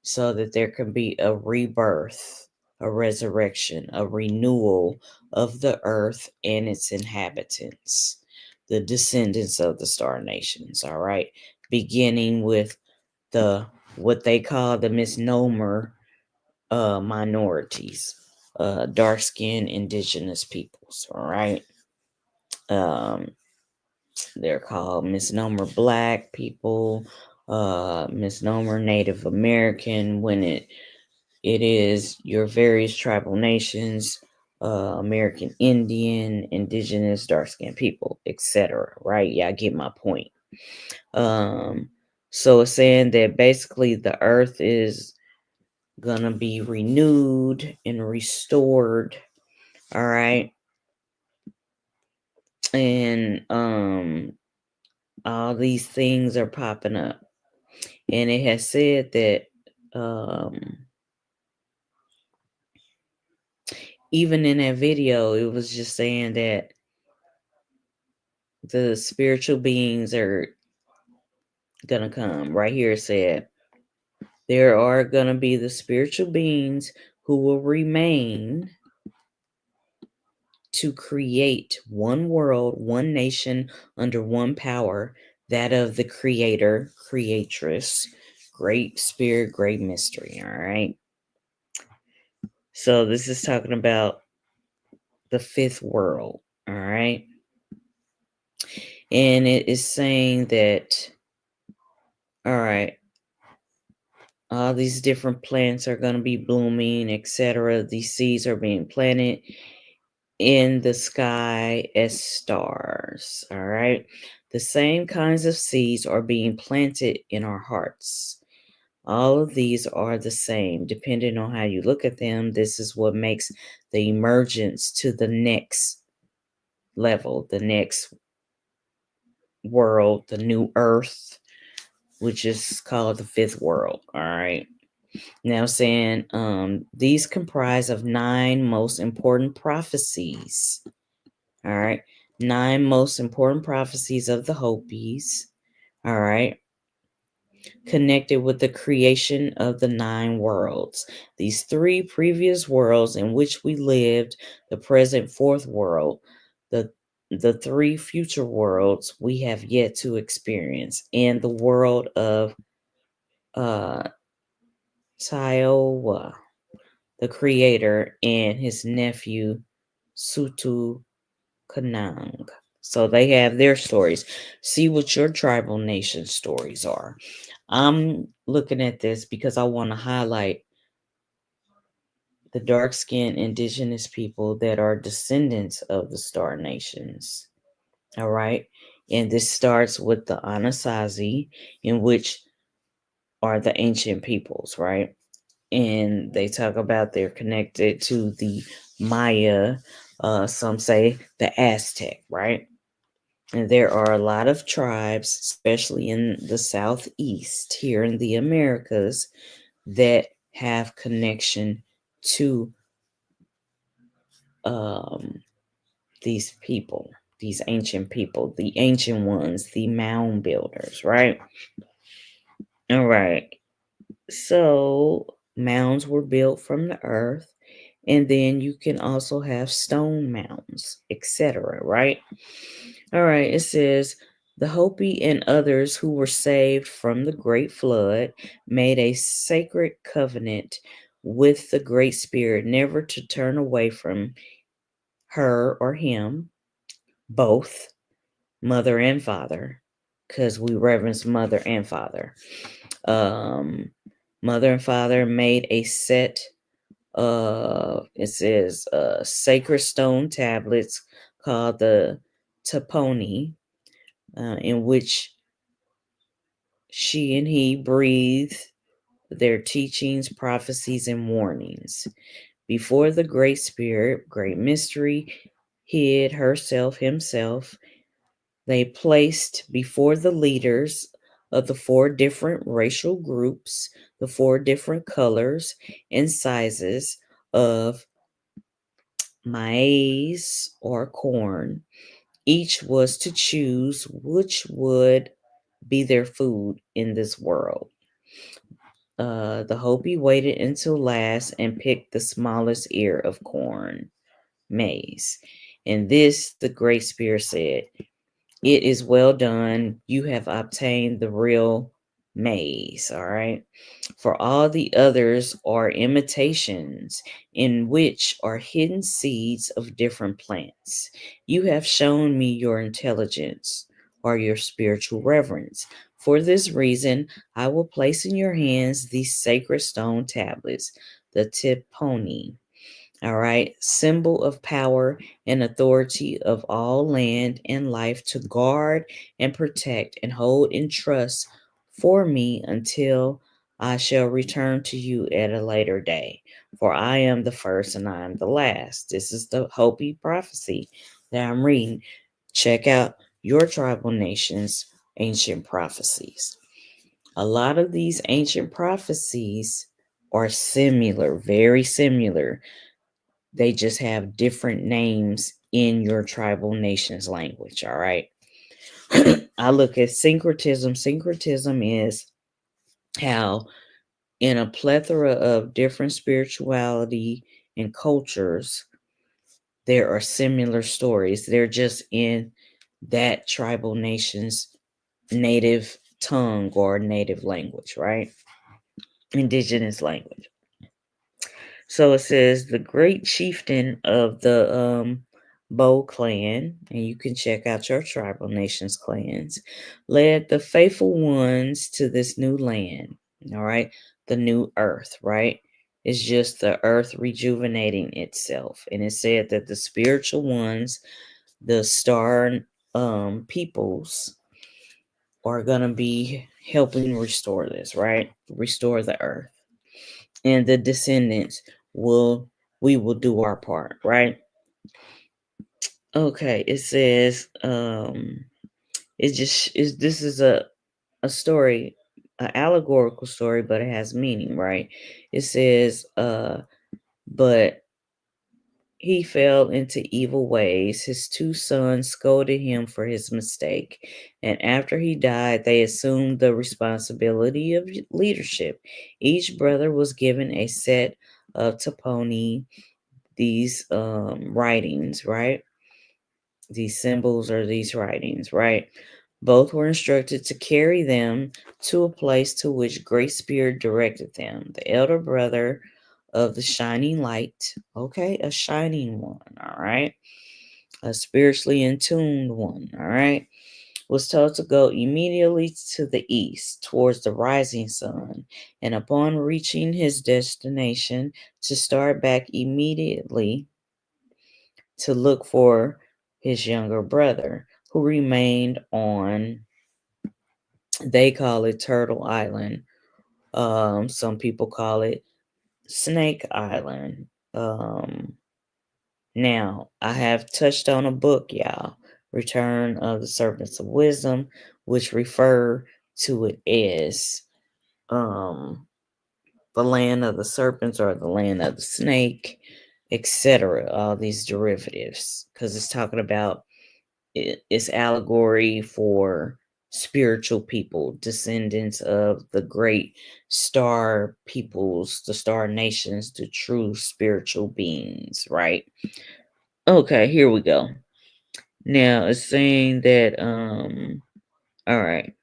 Speaker 1: so that there can be a rebirth, a resurrection, a renewal of the earth and its inhabitants, the descendants of the star nations, all right? Beginning with the what they call the misnomer minorities, dark skinned indigenous peoples, all right? Um, they're called misnomer black people, misnomer Native American, when it is your various tribal nations, American Indian, indigenous, dark skinned people, etc. Right? Yeah, I get my point. So it's saying that basically the earth is gonna be renewed and restored. All right. And all these things are popping up. And it has said that even in that video, it was just saying that the spiritual beings are gonna come. Right here it said, there are gonna be the spiritual beings who will remain to create one world, one nation under one power, that of the creator, creatress, great spirit, great mystery. All right. So this is talking about the fifth world. All right. And it is saying that, all right, all these different plants are going to be blooming, etc. These seeds are being planted in the sky as stars. All right. The same kinds of seeds are being planted in our hearts. All of these are the same. Depending on how you look at them, this is what makes the emergence to the next level, the next world, the new earth, which is called the fifth world. All right. Now saying these comprise of 9 most important prophecies. All right. 9 most important prophecies of the Hopis. All right. Connected with the creation of the 9 worlds. These 3 previous worlds in which we lived, the present fourth world, the 3 future worlds we have yet to experience, and the world of uh Taiowa, the creator, and his nephew Sutu Kanang. So they have their stories. See what your tribal nation stories are. I'm looking at this because I want to highlight the dark skinned indigenous people that are descendants of the Star Nations. All right. And this starts with the Anasazi, in which are the ancient peoples, right? And they talk about they're connected to the Maya, some say the Aztec, right? And there are a lot of tribes, especially in the southeast here in the Americas, that have connection to um, these people, these ancient people, the ancient ones, the mound builders, right? All right. So mounds were built from the earth, and then you can also have stone mounds, etc., right? All right, it says the Hopi and others who were saved from the great flood made a sacred covenant with the Great Spirit never to turn away from her or him, both mother and father, because we reverence mother and father. Um, Mother and father made a set it says sacred stone tablets called the Taponi, in which she and he breathe their teachings, prophecies, and warnings. Before the Great Spirit, Great Mystery, hid herself, himself, they placed before the leaders of the 4 different racial groups, the 4 different colors and sizes of maize or corn. Each was to choose which would be their food in this world. The Hopi waited until last and picked the smallest ear of corn, maize. And this, the Great Spirit said, "It is well done. You have obtained the real maize." All right. For all the others are imitations, in which are hidden seeds of different plants. You have shown me your intelligence or your spiritual reverence. For this reason, I will place in your hands these sacred stone tablets, the Tiponi. All right, symbol of power and authority of all land and life to guard and protect and hold in trust for me until I shall return to you at a later day. For I am the first and I am the last. This is the Hopi prophecy that I'm reading. Check out your tribal nation's ancient prophecies. A lot of these ancient prophecies are similar, very similar. They just have different names in your tribal nation's language. All right. I look at syncretism. Syncretism is how, in a plethora of different spirituality and cultures, there are similar stories. They're just in that tribal nation's native tongue or native language, right? Indigenous language. So it says the great chieftain of the Bo clan, and you can check out your tribal nations clans, led the faithful ones to this new land. All right, the new earth, right? It's just the earth rejuvenating itself. And it said that the spiritual ones, the star peoples, are going to be helping restore this, right? Restore the earth. And the descendants we will do our part, right? Okay, it says it just is this is a story, an allegorical story, but it has meaning, right? It says but he fell into evil ways. His two sons scolded him for his mistake, and after he died, they assumed the responsibility of leadership. Each brother was given a set of toponi, these writings, right? These symbols or these writings, right? Both were instructed to carry them to a place to which Great Spirit directed them. The elder brother of the shining light, okay, a shining one, all right, a spiritually in tuned one, all right, was told to go immediately to the east towards the rising sun, and upon reaching his destination, to start back immediately to look for his younger brother, who remained on, they call it Turtle Island. Some people call it Snake Island. Now, I have touched on a book, y'all, Return of the Serpents of Wisdom, which refer to it as the land of the serpents or the land of the snake, etc. All these derivatives, because it's talking about it's allegory for spiritual people, descendants of the great star peoples, the star nations, the true spiritual beings, right? Okay, here we go. Now it's saying that all right.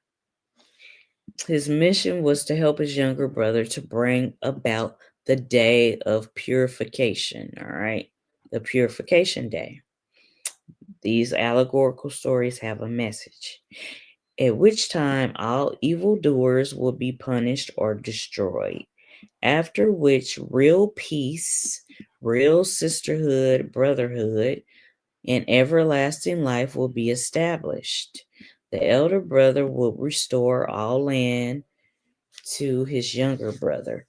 Speaker 1: His mission was to help his younger brother to bring about the day of purification, all right? The purification day. These allegorical stories have a message, at which time all evildoers will be punished or destroyed, after which real peace, real sisterhood, brotherhood, and everlasting life will be established. The elder brother will restore all land to his younger brother.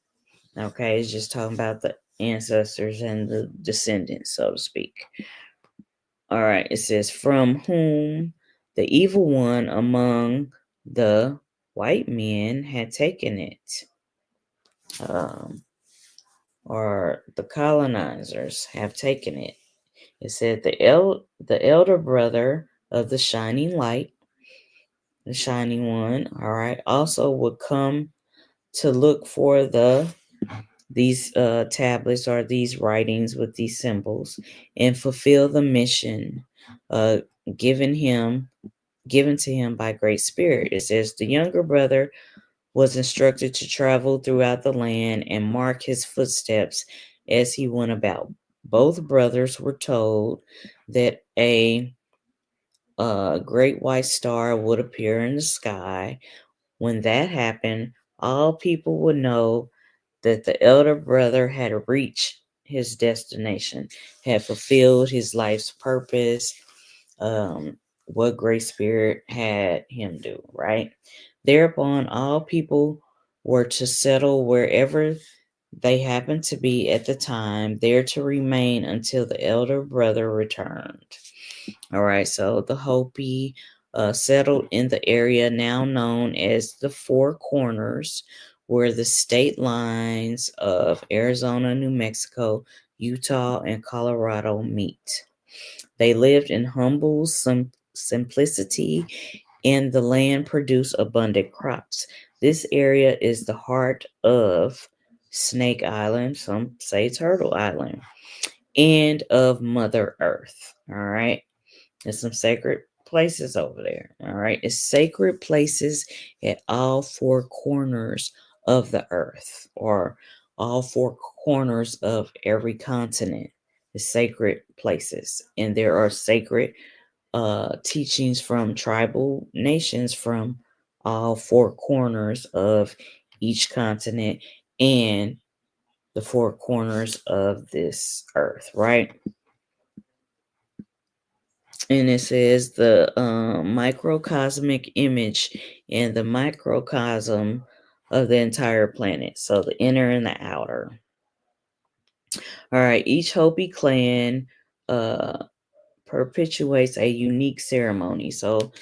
Speaker 1: Okay, it's just talking about the ancestors and the descendants, so to speak. All right, it says, from whom the evil one among the white men had taken it, um, or the colonizers have taken it. It said the elder brother of the shining light, the shining one, all right, also would come to look for these tablets or these writings with these symbols and fulfill the mission uh, given to him by Great Spirit. It says the younger brother was instructed to travel throughout the land and mark his footsteps as he went about. Both brothers were told that a great white star would appear in the sky. When that happened, all people would know that the elder brother had reached his destination, had fulfilled his life's purpose, what Great Spirit had him do, right? Thereupon, all people were to settle wherever they happened to be at the time, there to remain until the elder brother returned. All right, so the Hopi settled in the area now known as the Four Corners, where the state lines of Arizona, New Mexico, Utah, and Colorado meet. They lived in humble simplicity, and the land produced abundant crops. This area is the heart of Snake Island, some say Turtle Island, and of Mother Earth. All right. There's some sacred places over there. All right. It's sacred places at all four corners of the earth, or all four corners of every continent. sacred places, and there are sacred teachings from tribal nations from all four corners of each continent and the four corners of this earth, right? And it says the microcosmic image and the microcosm of the entire planet. So the inner and the outer. All right, each Hopi clan uh, perpetuates a unique ceremony. So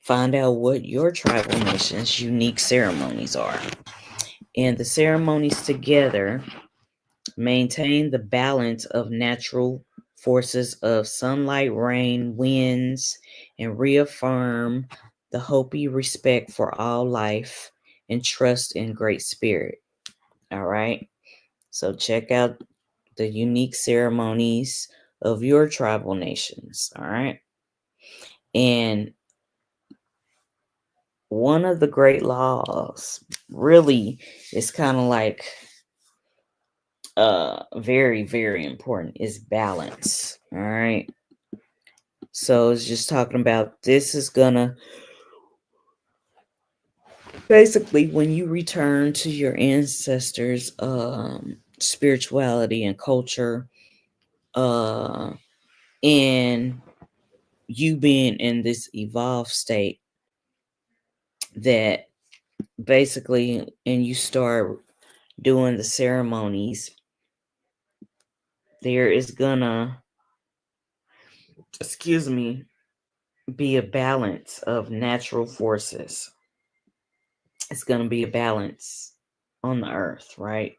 Speaker 1: find out what your tribal nation's unique ceremonies are. And the ceremonies together maintain the balance of natural forces of sunlight, rain, winds, and reaffirm the Hopi respect for all life and trust in Great Spirit. All right. So check out the unique ceremonies of your tribal nations. All right. And one of the great laws really is kind of like very, very important is balance. All right. So it's just talking about this is gonna basically when you return to your ancestors spirituality and culture uh and you being in this evolved state that basically and you start doing the ceremonies, there is gonna, excuse me, be a balance of natural forces. It's gonna be a balance on the earth, right?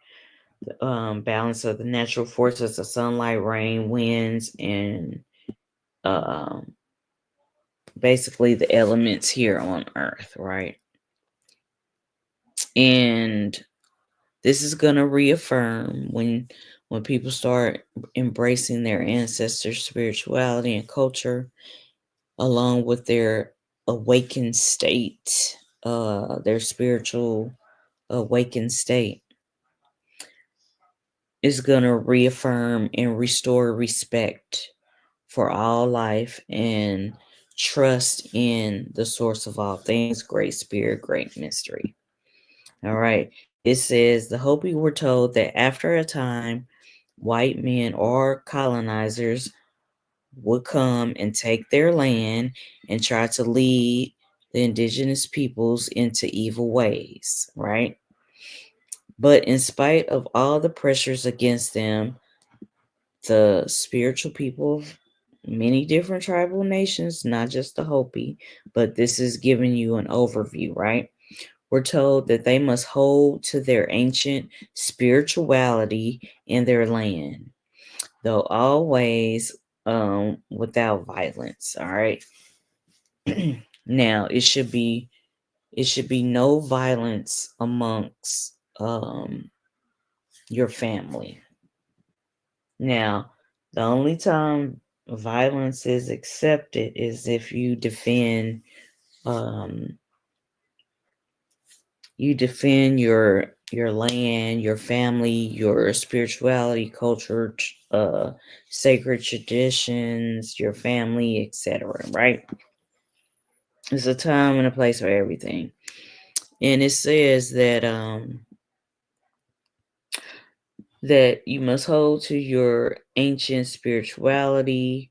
Speaker 1: Balance of the natural forces of sunlight, rain, winds, and um, basically the elements here on earth, right? And this is gonna reaffirm when people start embracing their ancestors' spirituality and culture, along with their awakened state, their spiritual awakened state is gonna reaffirm and restore respect for all life and trust in the source of all things, Great Spirit, Great Mystery. All right. It says the Hopi were told that after a time, white men or colonizers would come and take their land and try to lead the indigenous peoples into evil ways, right? But in spite of all the pressures against them, the spiritual people of many different tribal nations, not just the Hopi, but this is giving you an overview, right? We're told that they must hold to their ancient spirituality in their land, though always without violence. All right. Now it should be no violence amongst your family. Now, the only time violence is accepted is if um you defend your land, your family, your spirituality, culture, sacred traditions, your family, etc. Right? It's a time and a place for everything. And it says that you must hold to your ancient spirituality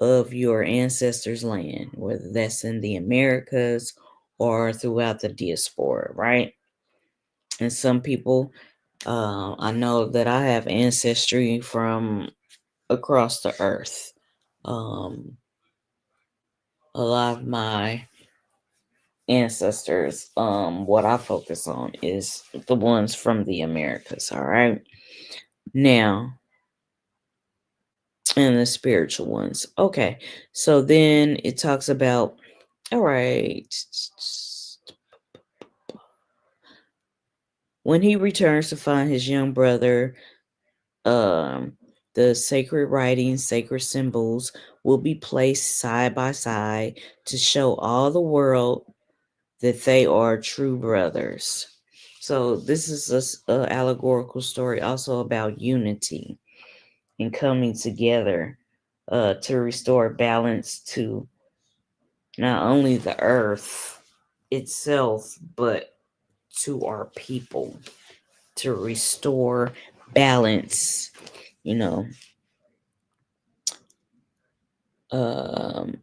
Speaker 1: of your ancestors' land, whether that's in the Americas or throughout the diaspora, right? And some people, I know that I have ancestry from across the earth. Um, a lot of my ancestors, what I focus on is the ones from the Americas, all right? Now, and the spiritual ones. Okay, so then it talks about, all right, when he returns to find his young brother, um, the sacred writings, sacred symbols will be placed side by side to show all the world that they are true brothers. So this is a allegorical story also about unity. and coming together to restore balance to not only the earth itself, but to our people, to restore balance, you know, um,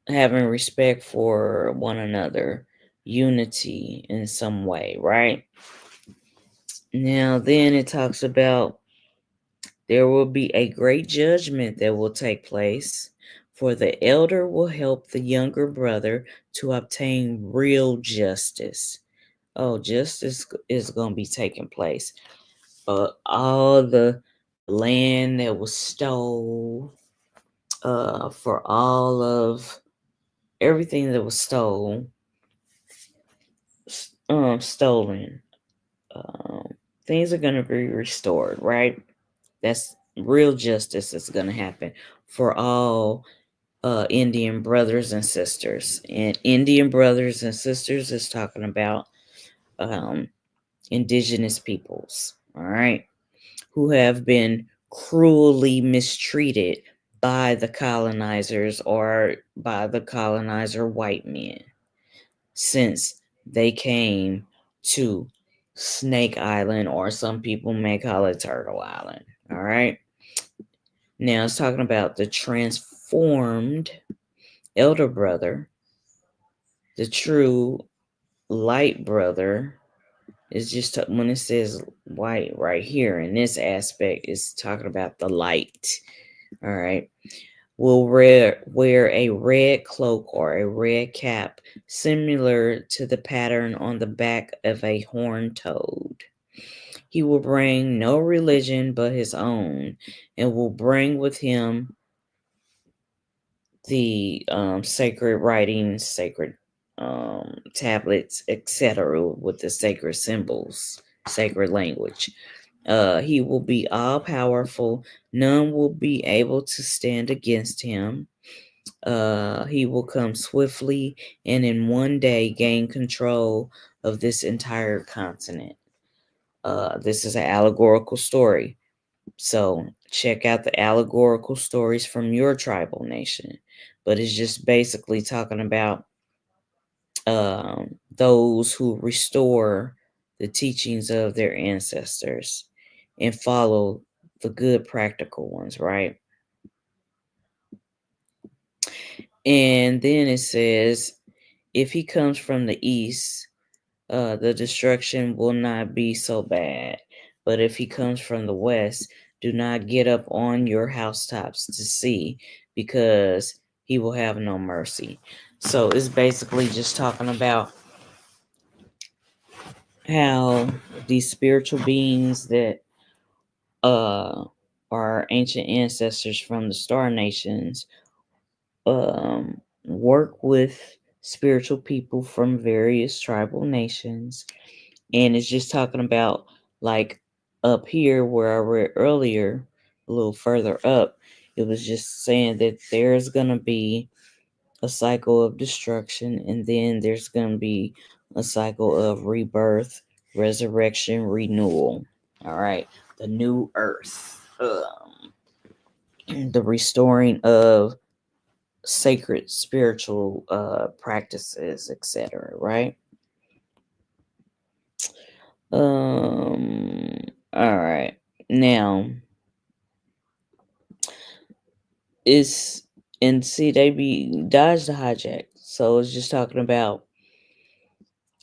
Speaker 1: having respect for one another, unity in some way, right? Now, then it talks about there will be a great judgment that will take place, for the elder will help the younger brother to obtain real justice. Oh, justice is going to be taking place. All the land that was stole, for all of everything that was stolen, um, things are going to be restored, right? That's real justice that's going to happen for all Indian brothers and sisters. And Indian brothers and sisters is talking about um, indigenous peoples, all right, who have been cruelly mistreated by the colonizers or by the colonizer white men since they came to Snake Island, or some people may call it Turtle Island. All right. Now it's talking about the transformed elder brother, the true light brother. Is just when it says white right here in this aspect, it's talking about the light. All right. Will wear a red cloak or a red cap, similar to the pattern on the back of a horned toad. He will bring no religion but his own, and will bring with him the sacred writings, sacred tablets, etc., with the sacred symbols, sacred language. He will be all powerful. None will be able to stand against him. He will come swiftly and in one day gain control of this entire continent. This is an allegorical story. So check out the allegorical stories from your tribal nation. But it's just basically talking about those who restore the teachings of their ancestors and follow the good practical ones, right? And then it says, if he comes from the east, the destruction will not be so bad. But if he comes from the west, do not get up on your housetops to see, because he will have no mercy. So it's basically just talking about how these spiritual beings that are ancient ancestors from the star nations work with spiritual people from various tribal nations. And it's just talking about, like, up here where I read earlier, a little further up, it was just saying that there's going to be a cycle of destruction, and then there's going to be a cycle of rebirth, resurrection, renewal. All right. The new earth. The restoring of sacred spiritual practices, etc., right? All right. Now, it's and see, they be dodge the hijack. So it's just talking about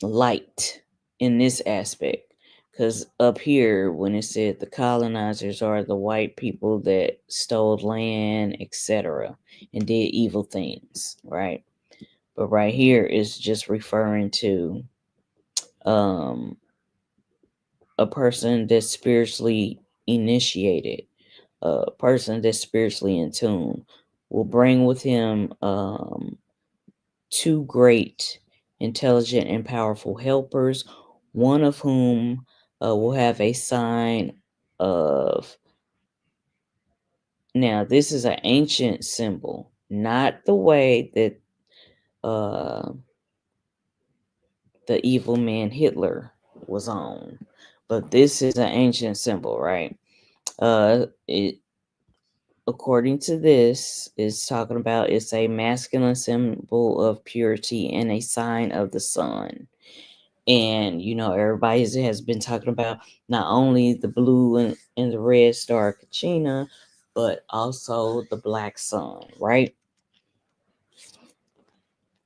Speaker 1: light in this aspect. Because up here, when it said the colonizers are the white people that stole land, etc., and did evil things, right? But right here is just referring to um, a person that's spiritually initiated, a person that's spiritually in tune, will bring with him two great, intelligent, and powerful helpers, one of whom will have a sign of. Now, this is an ancient symbol, not the way that uh, the evil man Hitler was on, but this is an ancient symbol, right? It according to this, is talking about it's a masculine symbol of purity and a sign of the sun. And everybody has been talking about not only the blue and the red star Kachina, but also the black sun, right?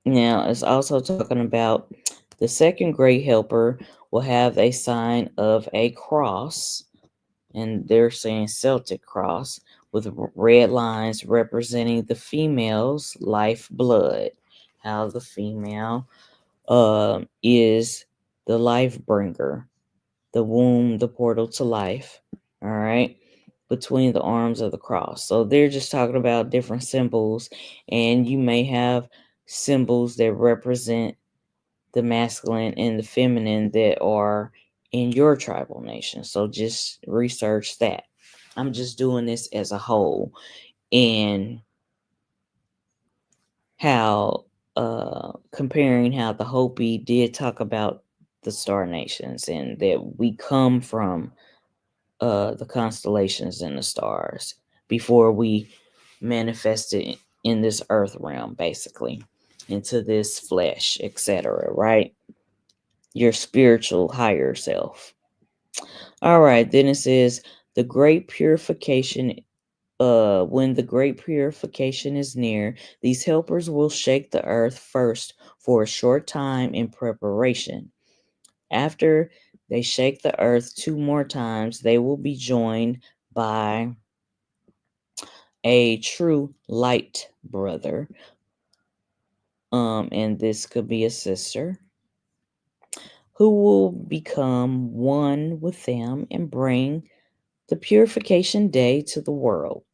Speaker 1: Now it's also talking about the second great helper will have a sign of a cross, and they're saying Celtic cross, with red lines representing the female's life blood. How the female is the life bringer, the womb, the portal to life. All right. Between the arms of the cross. So they're just talking about different symbols, and you may have symbols that represent the masculine and the feminine that are in your tribal nation. So just research that. I'm just doing this as a whole, and how comparing how the Hopi did talk about the star nations, and that we come from the constellations and the stars before we manifested in this earth realm, basically, into this flesh, etc. Right? Your spiritual higher self. All right, then it says the great purification. When the great purification is near, these helpers will shake the earth first for a short time in preparation. After they shake the earth 2 more times, they will be joined by a true light brother. And this could be a sister who will become one with them and bring the purification day to the world.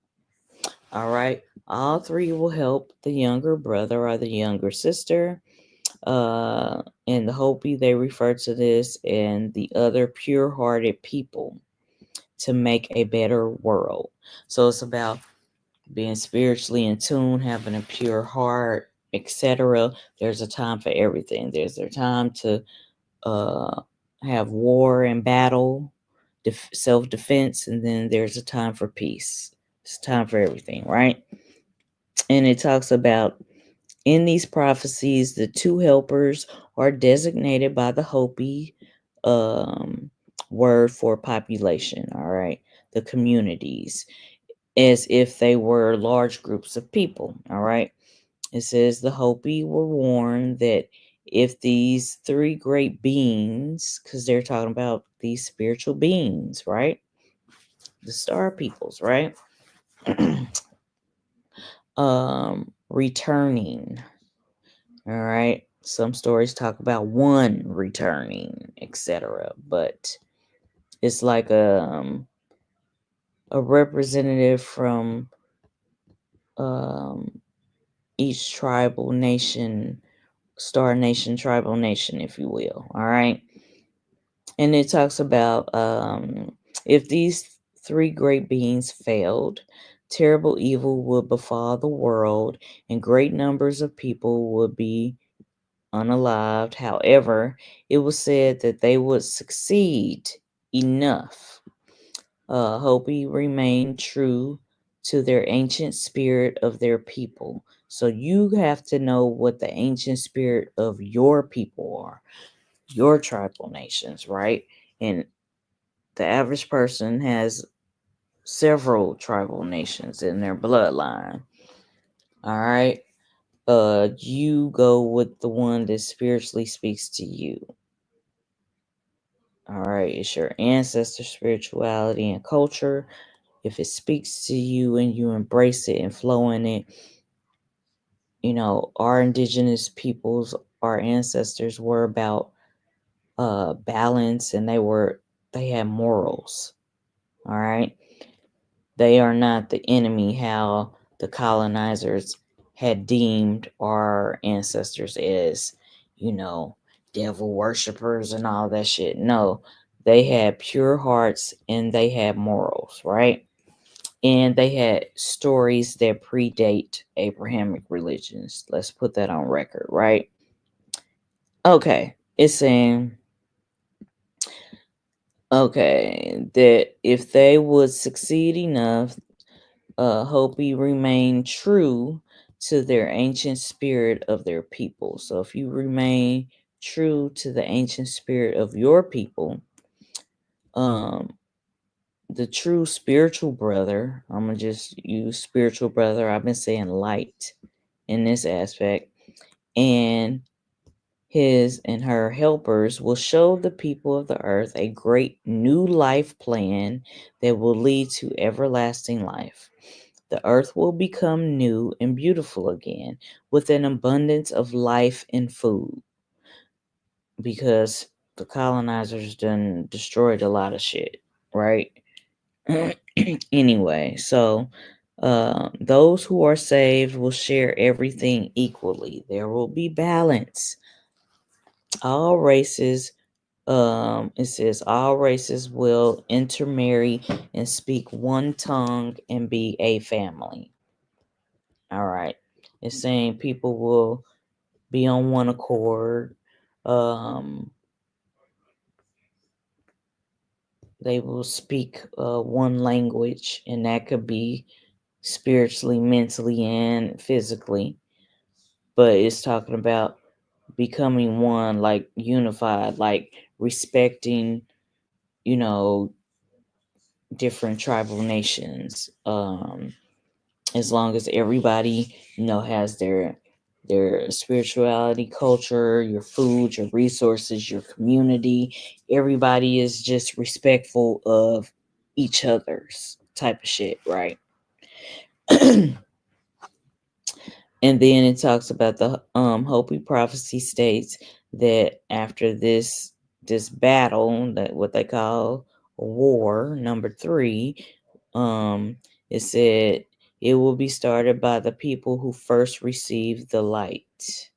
Speaker 1: All right. All three will help the younger brother or the younger sister. In the Hopi, they refer to this and the other pure hearted people to make a better world. So it's about being spiritually in tune, having a pure heart, etc. There's a time for everything. There's a time to uh, have war and battle, self defense, and then there's a time for peace. It's time for everything, right? And it talks about in these prophecies, the two helpers are designated by the Hopi um, word for population, all right, the communities, as if they were large groups of people, all right. It says the Hopi were warned that if these three great beings, because they're talking about these spiritual beings, right? The star peoples, right? Returning. All right. Some stories talk about one returning, etc. But it's like a representative from um, each tribal nation, star nation, tribal nation, if you will. All right. And it talks about if these three great beings failed, terrible evil would befall the world, and great numbers of people would be unalived. However, it was said that they would succeed enough. Hopi remained true to their ancient spirit of their people. So you have to know what the ancient spirit of your people are, your tribal nations, right? And the average person has several tribal nations in their bloodline. All right. You go with the one that spiritually speaks to you. All right, it's your ancestor spirituality and culture. If it speaks to you and you embrace it and flow in it, our indigenous peoples, our ancestors were about balance, and they had morals. All right. They are not the enemy, how the colonizers had deemed our ancestors as, you know, devil worshippers and all that shit. No, they had pure hearts and they had morals, right? And they had stories that predate Abrahamic religions. Let's put that on record, right? Okay, it's saying, okay, that if they would succeed enough, Hopi remain true to their ancient spirit of their people. So if you remain true to the ancient spirit of your people, um, the true spiritual brother, I'm gonna just use spiritual brother. I've been saying light in this aspect, and his and her helpers will show the people of the earth a great new life plan that will lead to everlasting life. The earth will become new and beautiful again with an abundance of life and food because the colonizers done destroyed a lot of shit, right? Anyway, so those who are saved will share everything equally. There will be balance. All races, it says all races will intermarry and speak one tongue and be a family. All right. It's saying people will be on one accord. Um, they will speak one language, and that could be spiritually, mentally, and physically. But it's talking about becoming one, like unified, like respecting, you know, different tribal nations. As long as everybody, has their spirituality, culture, your food, your resources, your community, everybody is just respectful of each other's type of shit, right? And then it talks about the Hopi prophecy states that after this battle, that what they call war number 3, it said it will be started by the people who first receive the light.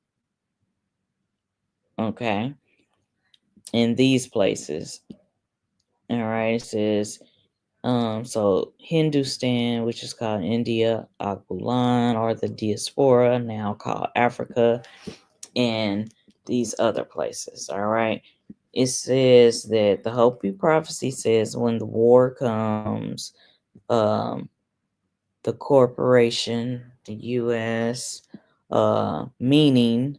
Speaker 1: Okay, in these places. All right, it says so Hindustan, which is called India, Alkebulan, or the diaspora, now called Africa, and these other places. All right. It says that the Hopi prophecy says when the war comes, um, the corporation, the U.S., meaning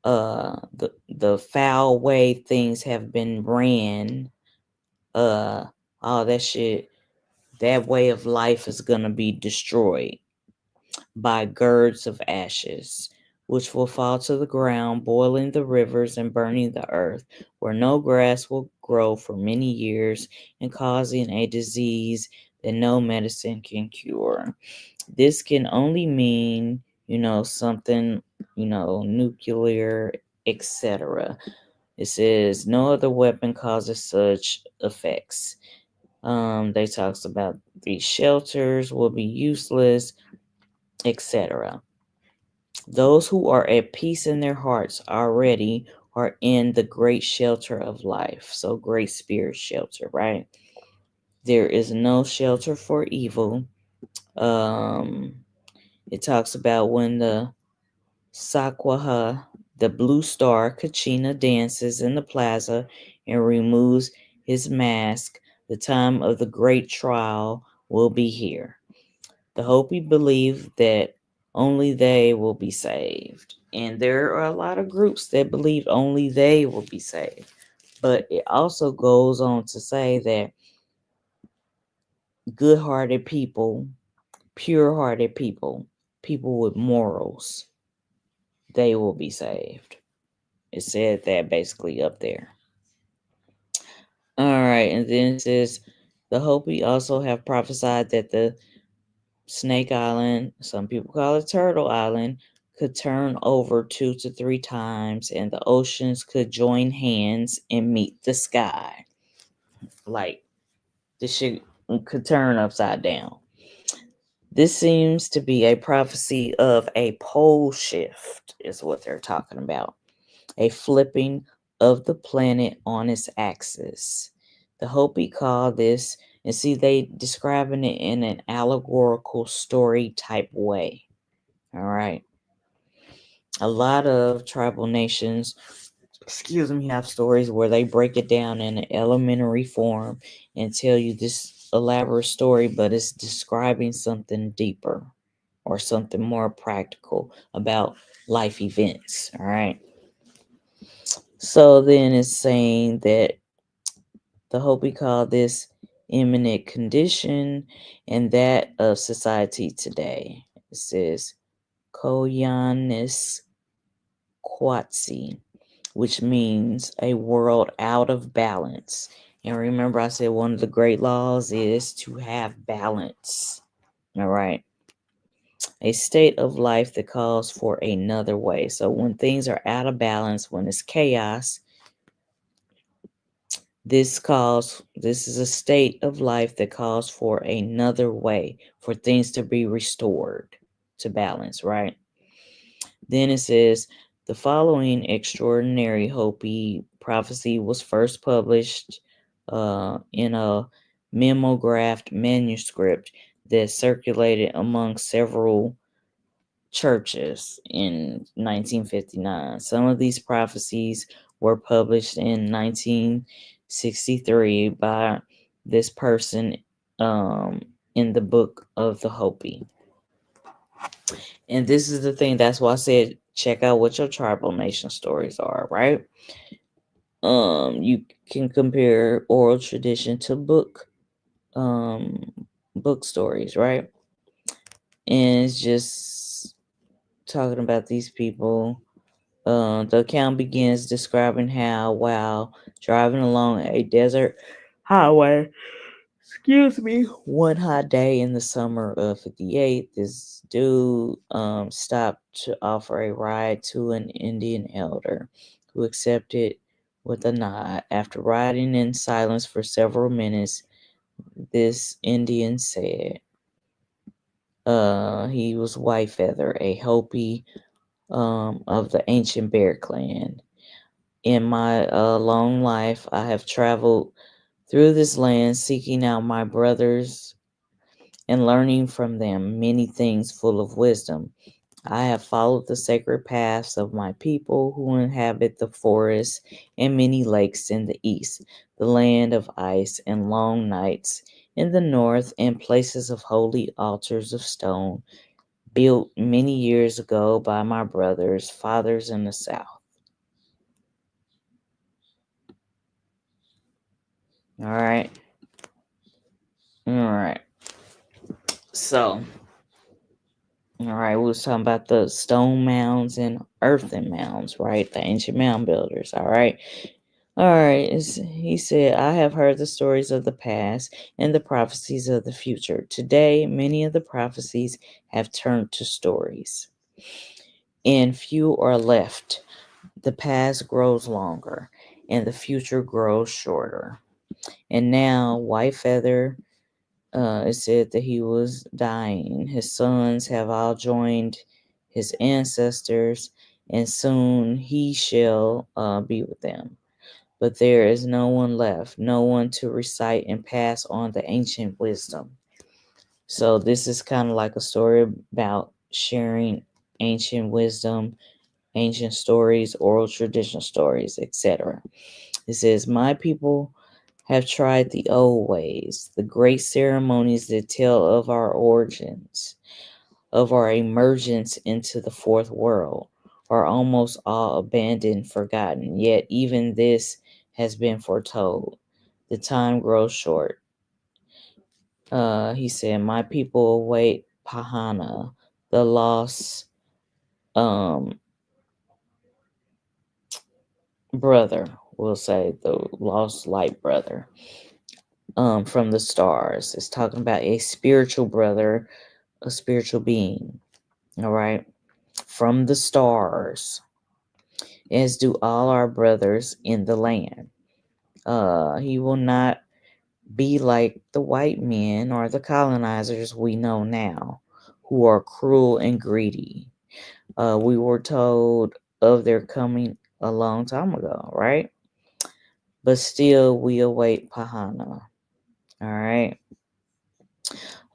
Speaker 1: the foul way things have been ran, all that shit, that way of life is gonna be destroyed by girds of ashes, which will fall to the ground, boiling the rivers and burning the earth, where no grass will grow for many years, and causing a disease that no medicine can cure. This can only mean, something, nuclear, etc. It says no other weapon causes such effects. They talks about these shelters will be useless, etc. Those who are at peace in their hearts already are in the great shelter of life. So, great spirit shelter, right? There is no shelter for evil. Um, it talks about when the Sakwaha, the blue star Kachina, dances in the plaza and removes his mask. The time of the great trial will be here. The Hopi believe that only they will be saved. And there are a lot of groups that believe only they will be saved. But it also goes on to say that good hearted people, pure hearted people, people with morals, they will be saved. It said that basically up there. All right. And then it says the Hopi also have prophesied that the Snake Island, some people call it Turtle Island, could turn over 2 to 3 times and the oceans could join hands and meet the sky. Like the shit could turn upside down. This seems to be a prophecy of a pole shift, is what they're talking about. A flipping of the planet on its axis. The Hopi call this, and see, they describing it in an allegorical story type way. All right. A lot of tribal nations, have stories where they break it down in an elementary form and tell you this elaborate story, but it's describing something deeper or something more practical about life events. All right. So then it's saying that the Hopi call this imminent condition and that of society today. It says Koyanis Kwatsi, which means a world out of balance. And remember, I said one of the great laws is to have balance. All right. A state of life that calls for another way. So when things are out of balance, when it's chaos, this is a state of life that calls for another way, for things to be restored to balance, right? Then it says the following extraordinary Hopi prophecy was first published in a mimeographed manuscript that circulated among several churches in 1959. Some of these prophecies were published in 1963 by this person in the Book of the Hopi. And this is the thing, that's why I said check out what your tribal nation stories are, right? You can compare oral tradition to book stories, right? And it's just talking about these people. The account begins describing how, while driving along a desert highway, one hot day in the summer of 58, this dude stopped to offer a ride to an Indian elder who accepted with a nod. After riding in silence for several minutes, this Indian said, he was White Feather, a Hopi of the ancient Bear Clan. In my long life, I have traveled through this land seeking out my brothers and learning from them many things full of wisdom. I have followed the sacred paths of my people who inhabit the forests and many lakes in the east, the land of ice and long nights in the north, and places of holy altars of stone built many years ago by my brothers, fathers in the south. All right. All right. So, all right, we was talking about the stone mounds and earthen mounds, right? The ancient mound builders, all right? All right, he said, I have heard the stories of the past and the prophecies of the future. Today, many of the prophecies have turned to stories, and few are left. The past grows longer, and the future grows shorter. And now, White Feather, it said that he was dying. His sons have all joined his ancestors, and soon he shall be with them. But there is no one left, no one to recite and pass on the ancient wisdom. So this is kind of like a story about sharing ancient wisdom, ancient stories, oral tradition stories, etc. It says, my people have tried the old ways, the great ceremonies that tell of our origins, of our emergence into the fourth world, are almost all abandoned, forgotten. Yet even this has been foretold. The time grows short. He said, my people await Pahana, the lost um, brother, we'll say the lost light brother from the stars. It's talking about a spiritual brother, a spiritual being, all right, from the stars, as do all our brothers in the land. He will not be like the white men or the colonizers we know now, who are cruel and greedy. We were told of their coming a long time ago, right? But still, we await Pahana. All right.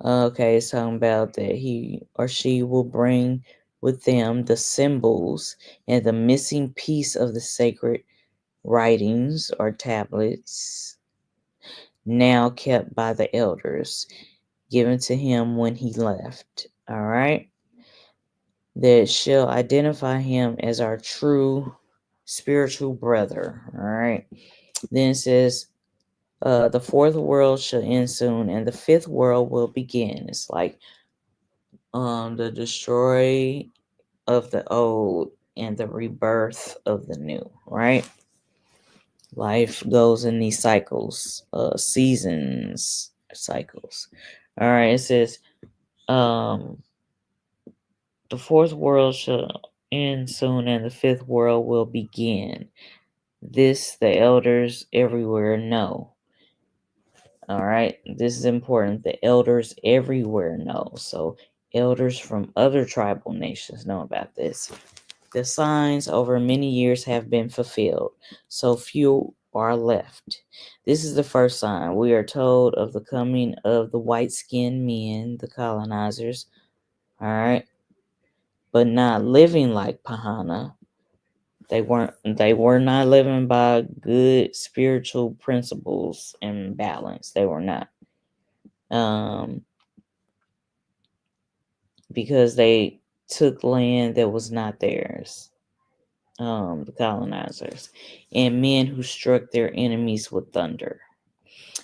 Speaker 1: Okay, it's talking about that he or she will bring with them the symbols and the missing piece of the sacred writings or tablets now kept by the elders, given to him when he left. All right. That shall identify him as our true spiritual brother. All right. Then it says, the fourth world shall end soon, and the fifth world will begin. It's like the destroy of the old and the rebirth of the new, right? Life goes in these cycles, seasons, cycles. All right, it says, um, the fourth world shall end soon, and the fifth world will begin. This the elders everywhere know. All right, this is important. The elders everywhere know. So, elders from other tribal nations know about this. The signs over many years have been fulfilled, so few are left. This is the first sign. We are told of the coming of the white skinned men, the colonizers, all right, but not living like Pahana. They were not living by good spiritual principles and balance. They were not. Um because they took land that was not theirs. The colonizers, and men who struck their enemies with thunder.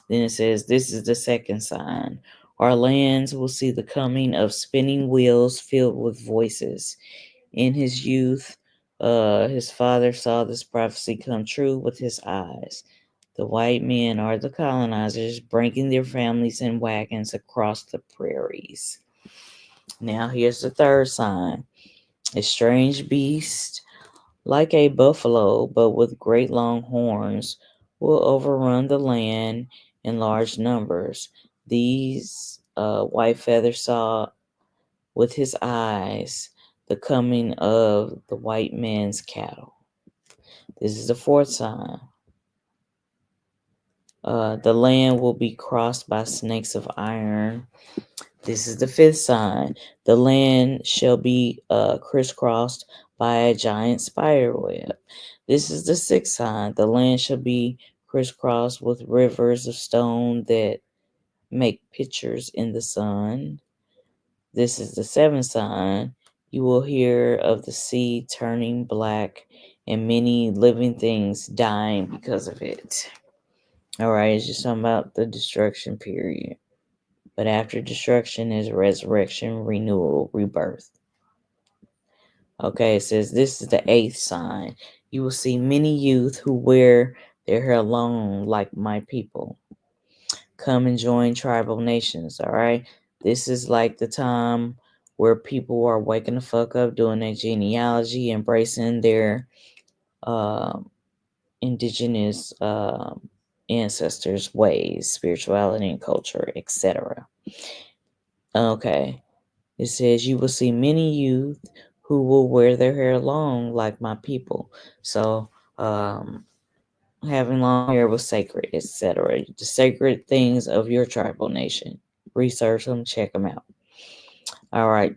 Speaker 1: Then it says, this is the second sign. Our lands will see the coming of spinning wheels filled with voices. In his youth, his father saw this prophecy come true with his eyes. The white men are the colonizers, bringing their families in wagons across the prairies. Now, here's the third sign. A strange beast, like a buffalo, but with great long horns, will overrun the land in large numbers. These White Feather saw with his eyes the coming of the white man's cattle. This is the fourth sign. The land will be crossed by snakes of iron. This is the fifth sign. The land shall be crisscrossed by a giant spider web. This is the sixth sign. The land shall be crisscrossed with rivers of stone that make pictures in the sun. This is the seventh sign. You will hear of the sea turning black and many living things dying because of it. All right, it's just talking about the destruction period. But after destruction is resurrection, renewal, rebirth. Okay, it says this is the eighth sign. You will see many youth who wear their hair long like my people. Come and join tribal nations, all right? This is like the time where people are waking the fuck up, doing their genealogy, embracing their uh, indigenous ancestors' ways, spirituality and culture, etc. Okay. It says, you will see many youth who will wear their hair long like my people. So, having long hair was sacred, etc. The sacred things of your tribal nation. Research them, check them out. All right.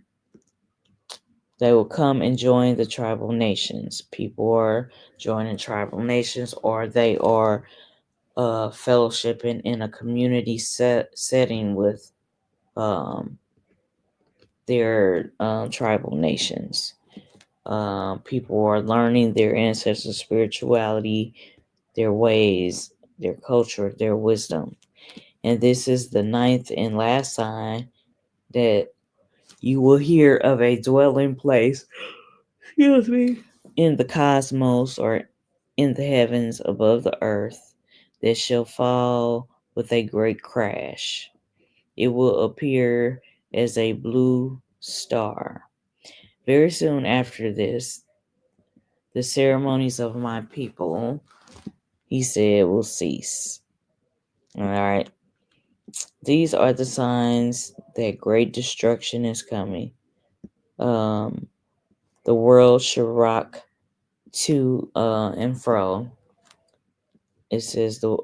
Speaker 1: They will come and join the tribal nations. People are joining tribal nations, or they are fellowshipping in a community setting with um, their tribal nations. People are learning their ancestors' spirituality, their ways, their culture, their wisdom. And this is the ninth and last sign that you will hear of a dwelling place, excuse me, in the cosmos or in the heavens above the earth that shall fall with a great crash. It will appear as a blue star. Very soon after this, the ceremonies of my people, he said, will cease. All right. These are the signs that great destruction is coming. Um, the world shall rock to and fro. It says the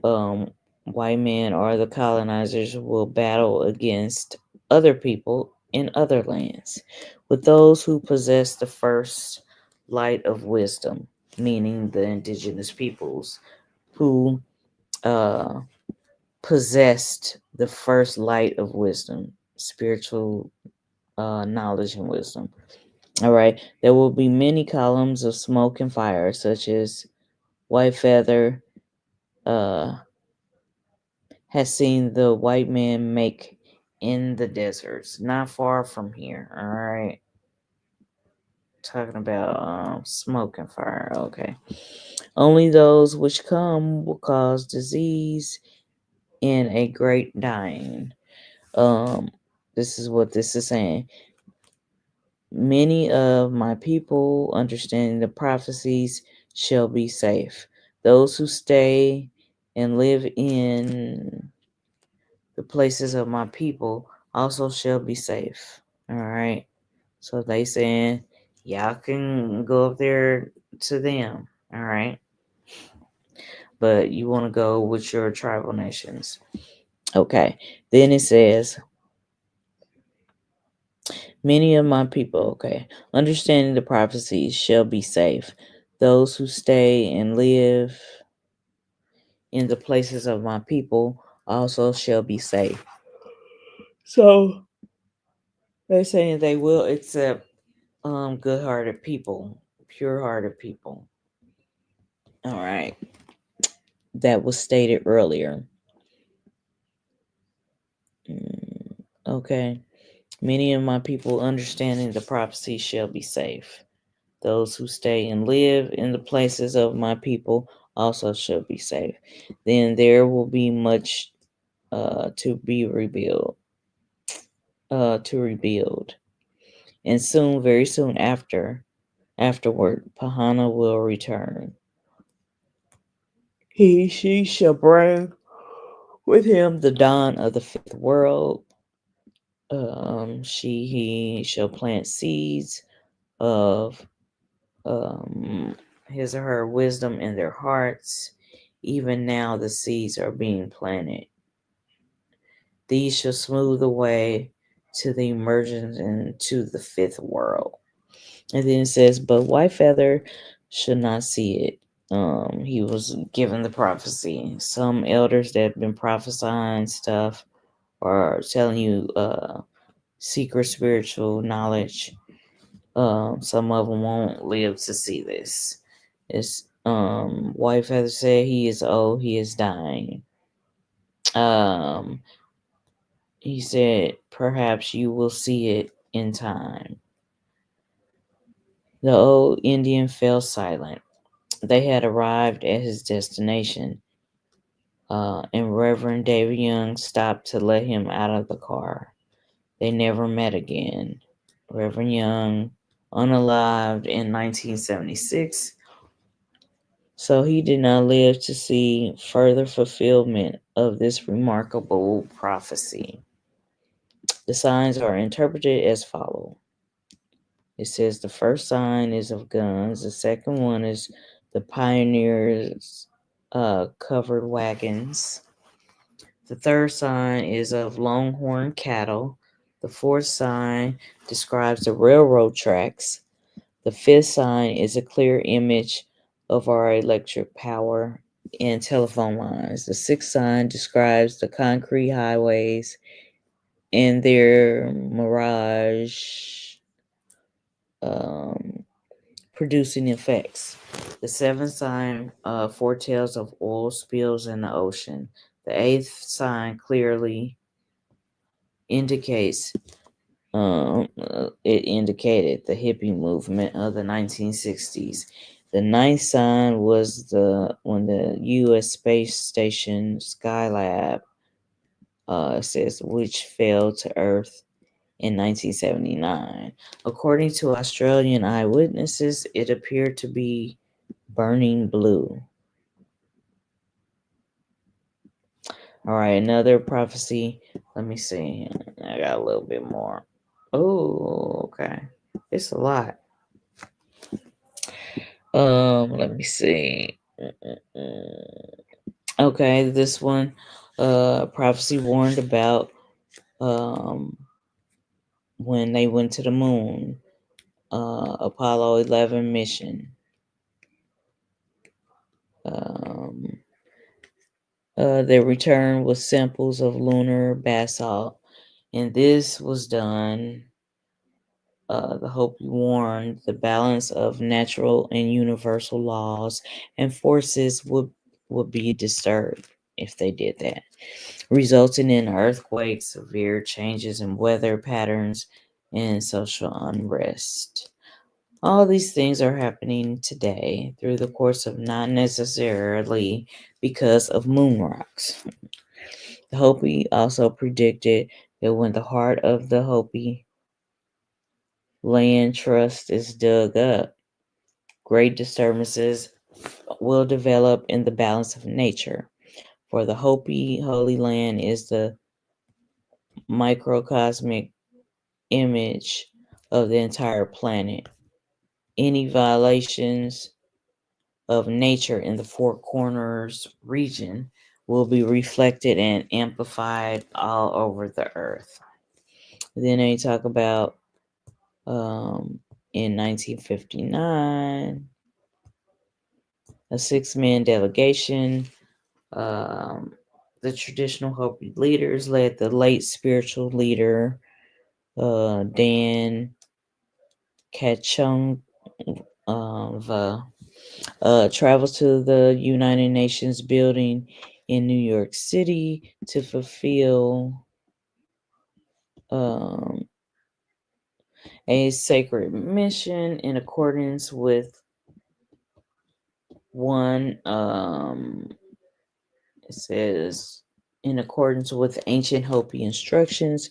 Speaker 1: white men or the colonizers will battle against other people in other lands with those who possess the first light of wisdom, meaning the indigenous peoples who uh,
Speaker 3: possessed the first light of wisdom, spiritual knowledge and wisdom. All right. There will be many columns of smoke and fire, such as White Feather has seen the white man make in the deserts, not far from here. All right. Talking about smoke and fire. Okay. Only those which come will cause disease and a great dying. Um, this is what this is saying. Many of my people, understanding the prophecies, shall be safe. Those who stay and live in the places of my people also shall be safe. All right. So they saying y'all can go up there to them. All right. But you want to go with your tribal nations. Okay. Then it says, many of my people, okay, understanding the prophecies shall be safe. Those who stay and live in the places of my people also shall be safe. So they're saying they will accept good-hearted people, pure-hearted people. All right, that was stated earlier. Okay, many of my people understanding the prophecy shall be safe. Those who stay and live in the places of my people also shall be safe. Then there will be much to be rebuild, to rebuild, and soon, very soon afterward, Pahana will return. She shall bring with him the dawn of the fifth world. He shall plant seeds of his or her wisdom in their hearts. Even now, the seeds are being planted. These shall smooth the way to the emergence into the fifth world. And then it says, but White Feather should not see it. He was given the prophecy. Some elders that have been prophesying stuff or telling you secret spiritual knowledge. Some of them won't live to see this. It's White Feather said he is old, he is dying. He said perhaps you will see it in time. The old Indian fell silent. They had arrived at his destination, and Reverend David Young stopped to let him out of the car. They never met again. Reverend Young, unalived in 1976, so he did not live to see further fulfillment of this remarkable prophecy. The signs are interpreted as follows. It says the first sign is of guns. The second one is the pioneers' covered wagons. The third sign is of longhorn cattle. The fourth sign describes the railroad tracks. The fifth sign is a clear image of our electric power and telephone lines. The sixth sign describes the concrete highways and their mirage producing effects. The seventh sign foretells of oil spills in the ocean. The eighth sign clearly indicates it indicated the hippie movement of the 1960s. The ninth sign was when the U.S. space station Skylab says which fell to Earth in 1979. According to Australian eyewitnesses, it appeared to be burning blue. All right, another prophecy. Let me see. I got a little bit more. Oh, okay. It's a lot. Let me see. Okay, this one, prophecy warned about when they went to the moon, Apollo 11 mission. Um, They returned with samples of lunar basalt, and this was done. The Hopi warned the balance of natural and universal laws and forces would be disturbed if they did that, resulting in earthquakes, severe changes in weather patterns, and social unrest. All these things are happening today through the course of not necessarily because of moon rocks. The Hopi also predicted that when the heart of the Hopi land trust is dug up, great disturbances will develop in the balance of nature. For the Hopi, Holy Land is the microcosmic image of the entire planet. Any violations of nature in the Four Corners region will be reflected and amplified all over the earth. Then they talk about in 1959, a 6-man delegation. The traditional Hopi leaders led the late spiritual leader Dan Kachung travels to the United Nations building in New York City to fulfill a sacred mission in accordance with one it says in accordance with ancient Hopi instructions.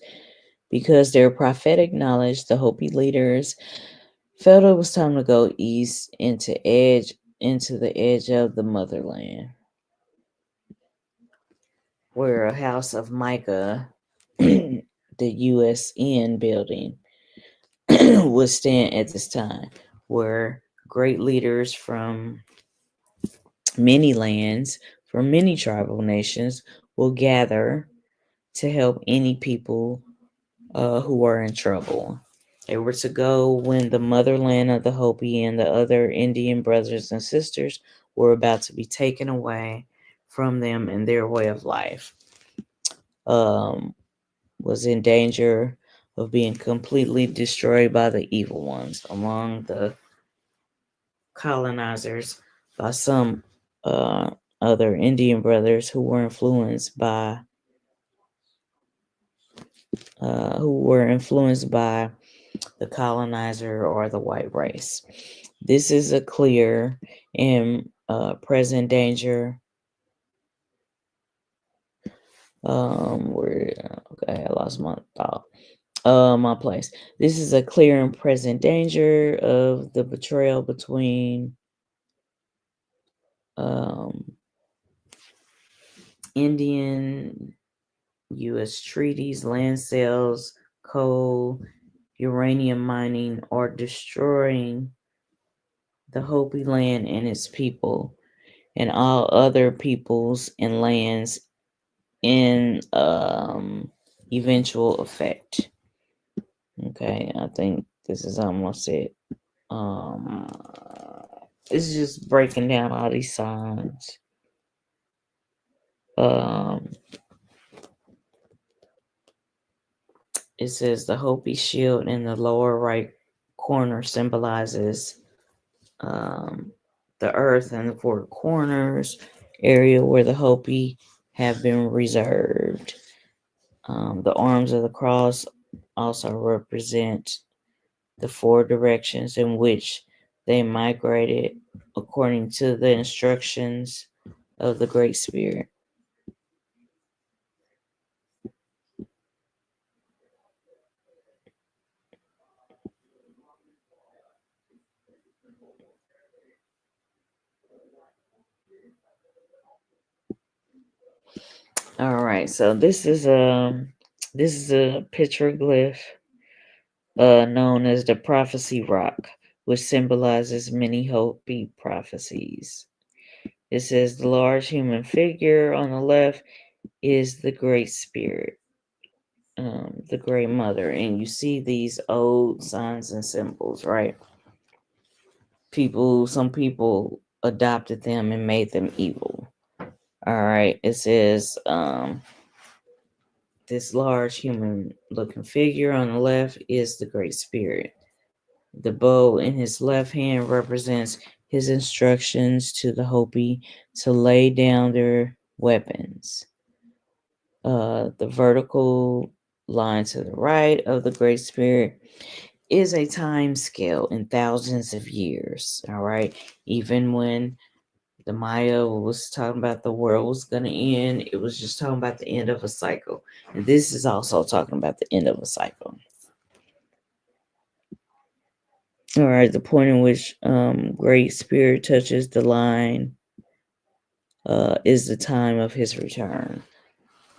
Speaker 3: Because their prophetic knowledge, the Hopi leaders felt it was time to go east into the edge of the motherland, where a house of Micah, the USN building, would stand at this time, where great leaders from many lands, from many tribal nations, will gather to help any people who are in trouble. They were to go when the motherland of the Hopi and the other Indian brothers and sisters were about to be taken away from them and their way of life. Was in danger of being completely destroyed by the evil ones among the colonizers by some other Indian brothers who were influenced by the colonizer or the white race. This is a clear and present danger. Okay, I lost my thought. My place. This is a clear and present danger of the betrayal between Indian U.S. treaties, land sales, coal, uranium mining, or destroying the Hopi land and its people, and all other peoples and lands in eventual effect. Okay, I think this is almost it. It's just breaking down all these signs. It says the Hopi shield in the lower right corner symbolizes the earth and the four corners area where the Hopi have been reserved. The arms of the cross also represent the four directions in which they migrated according to the instructions of the Great Spirit. All right, so this is a petroglyph known as the Prophecy Rock, which symbolizes many Hopi prophecies. It says the large human figure on the left is the Great Spirit, the Great Mother, and you see these old signs and symbols, right? Some people adopted them and made them evil. All right, it says this large human-looking figure on the left is the Great Spirit. The bow in his left hand represents his instructions to the Hopi to lay down their weapons. The vertical line to the right of the Great Spirit is a time scale in thousands of years. All right, even when the Maya was talking about the world was going to end, it was just talking about the end of a cycle. And this is also talking about the end of a cycle. All right, the point in which Great Spirit touches the line is the time of his return.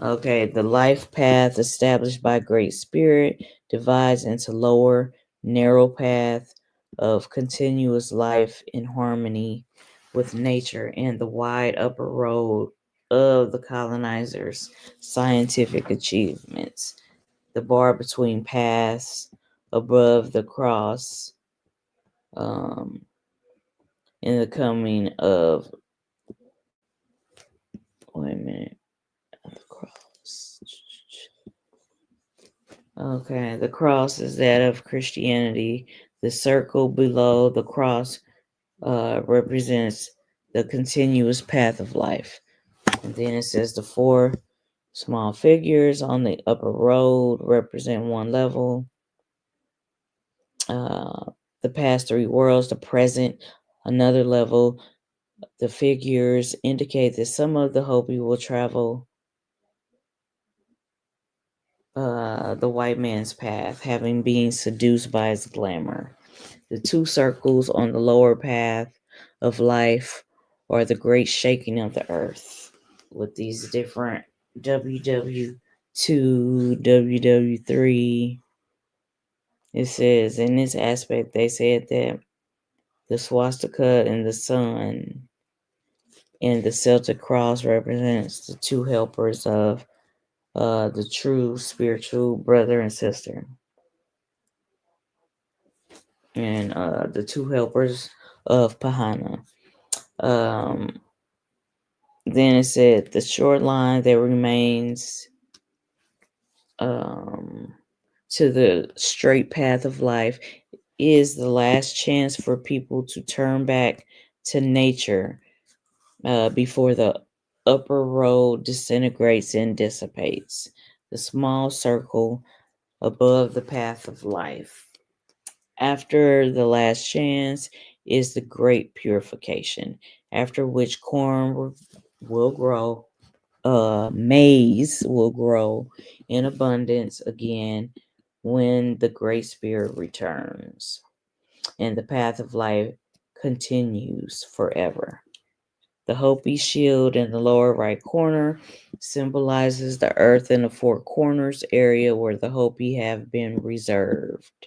Speaker 3: Okay, the life path established by Great Spirit divides into lower, narrow path of continuous life in harmony with nature and the wide upper road of the colonizers' scientific achievements. The bar between paths above the cross in the coming of, wait a minute, the cross. Okay, the cross is that of Christianity. The circle below the cross represents the continuous path of life. And then it says the four small figures on the upper road represent one level. The past three worlds, the present, another level. The figures indicate that some of the Hopi will travel the white man's path, having been seduced by his glamour. The two circles on the lower path of life are the great shaking of the earth, with these different WW2, WW3. It says in this aspect, they said that the swastika and the sun and the Celtic cross represents the two helpers of the true spiritual brother and sister. And the two helpers of Pahana. Then it said the short line that remains to the straight path of life is the last chance for people to turn back to nature before the upper road disintegrates and dissipates. The small circle above the path of life. After the last chance is the great purification, after which corn will grow, maize will grow in abundance again when the Great Spirit returns, and the path of life continues forever. The Hopi shield in the lower right corner symbolizes the earth in the four corners area where the Hopi have been reserved.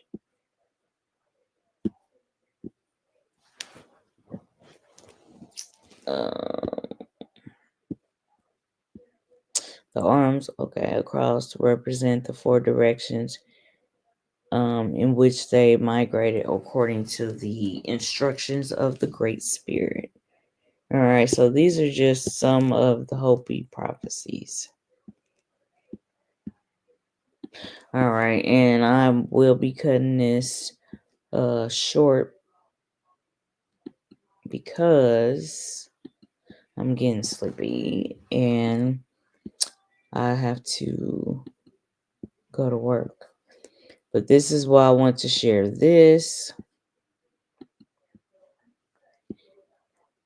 Speaker 3: The arms, across represent the four directions in which they migrated according to the instructions of the Great Spirit. All right, so these are just some of the Hopi prophecies. All right, and I will be cutting this short because I'm getting sleepy and I have to go to work. But this is why I want to share this.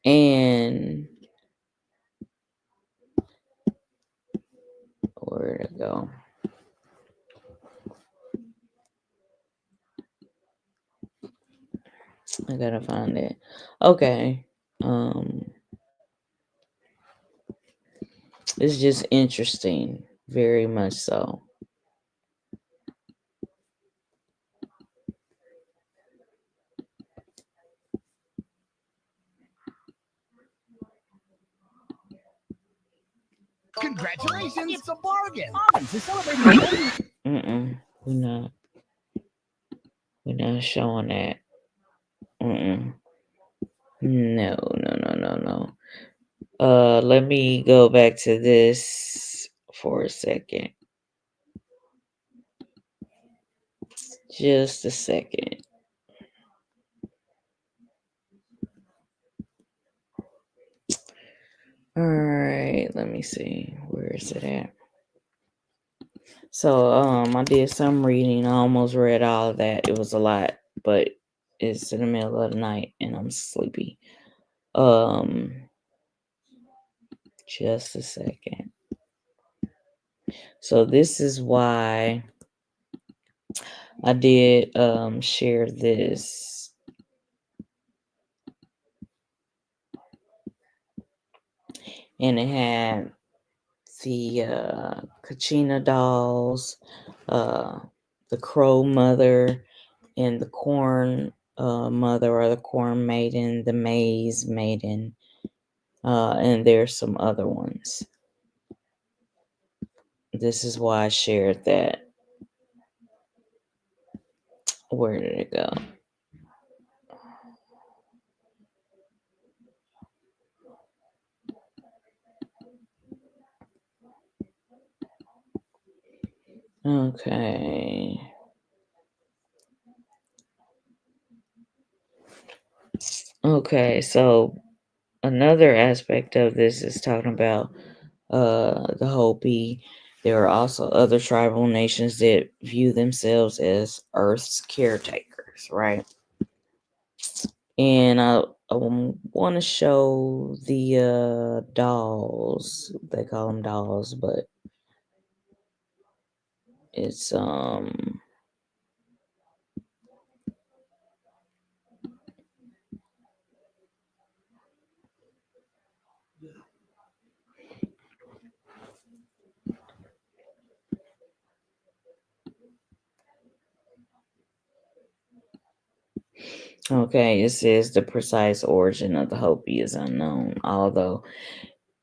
Speaker 3: And where to go? I gotta find it. Okay. It's just interesting. Very much so.
Speaker 4: Congratulations! It's a bargain. To celebrate
Speaker 3: We're not showing that. No. Let me go back to this for a second. Just a second. All right, let me see. Where is it at? So, I did some reading. I almost read all of that. It was a lot, but it's in the middle of the night and I'm sleepy. Just a second. So this is why I did share this. And it had the Kachina dolls, the crow mother, and the corn mother, or the corn maiden, the maize maiden, and there's some other ones. This is why I shared that. Where did it go? Okay. Okay, so another aspect of this is talking about the Hopi. There are also other tribal nations that view themselves as Earth's caretakers, right? And I want to show the dolls. They call them dolls, but it's okay. It says the precise origin of the Hopi is unknown, although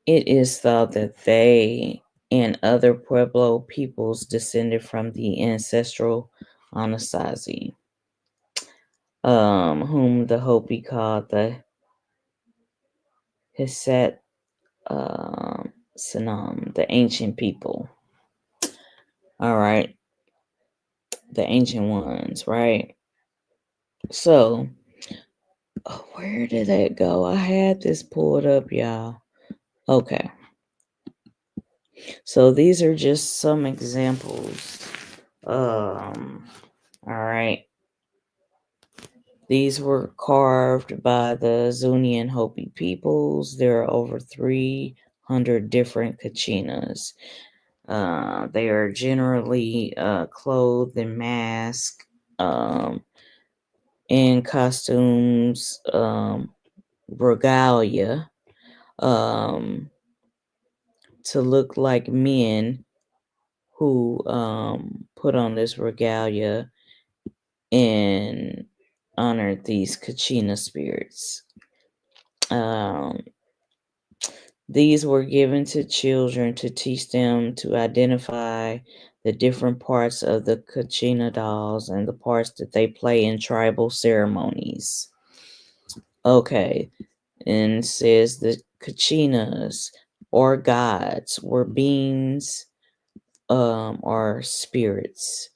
Speaker 3: it is thought that they and other Pueblo peoples descended from the ancestral Anasazi, whom the Hopi called the Hiset Sanam, the ancient people. All right, the ancient ones, right? So, where did that go? I had this pulled up, y'all. Okay. So these are just some examples. All right. These were carved by the Zuni and Hopi peoples. There are over 300 different Kachinas. They are generally clothed in masks, in costumes, regalia, to look like men who put on this regalia and honored these Kachina spirits. These were given to children to teach them to identify the different parts of the Kachina dolls and the parts that they play in tribal ceremonies. Okay, and it says the Kachinas or gods were beings or spirits,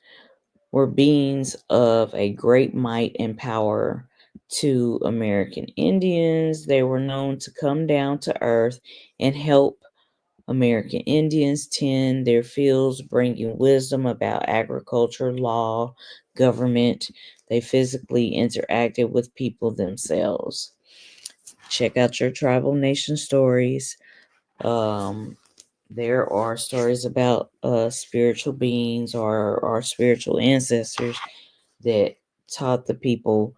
Speaker 3: were beings of a great might and power to American Indians. They were known to come down to earth and help American Indians tend their fields, bringing wisdom about agriculture, law, government. They physically interacted with people themselves. Check out your tribal nation stories. There are stories about spiritual beings or spiritual ancestors that taught the people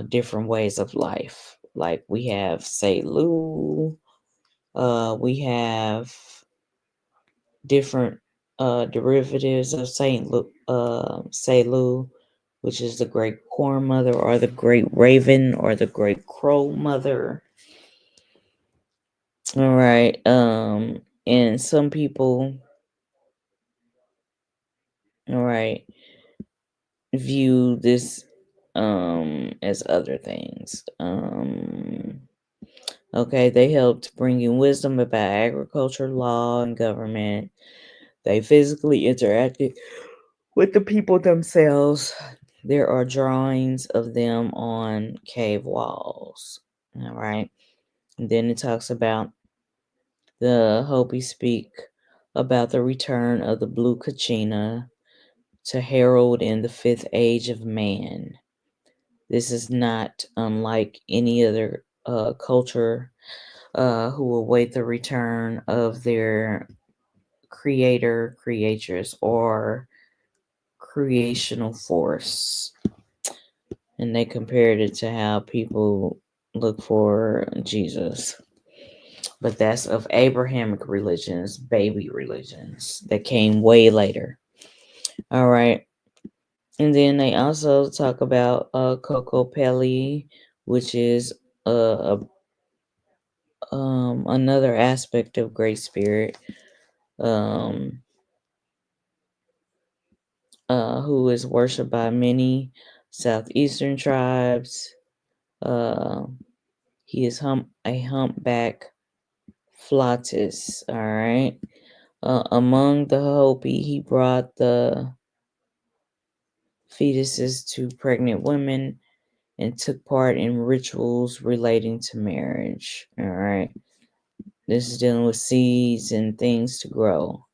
Speaker 3: different ways of life. Like we have Selu, we have different derivatives of Selu, which is the great corn mother or the great raven or the great crow mother. All right. And some people, all right, view this as other things. Okay, they helped bring in wisdom about agriculture, law, and government. They physically interacted with the people themselves. There are drawings of them on cave walls. All right. And then it talks about the Hopi speak about the return of the blue Kachina to herald in the fifth age of man. This is not unlike any other culture who await the return of their creator, creatress, or creational force. And they compared it to how people look for Jesus. But that's of Abrahamic religions, baby religions that came way later. All right. And then they also talk about Coco Pelli, which is another aspect of Great Spirit, who is worshipped by many southeastern tribes. He is a humpback flatus. All right. Among the Hopi, he brought the fetuses to pregnant women and took part in rituals relating to marriage. All right. This is dealing with seeds and things to grow.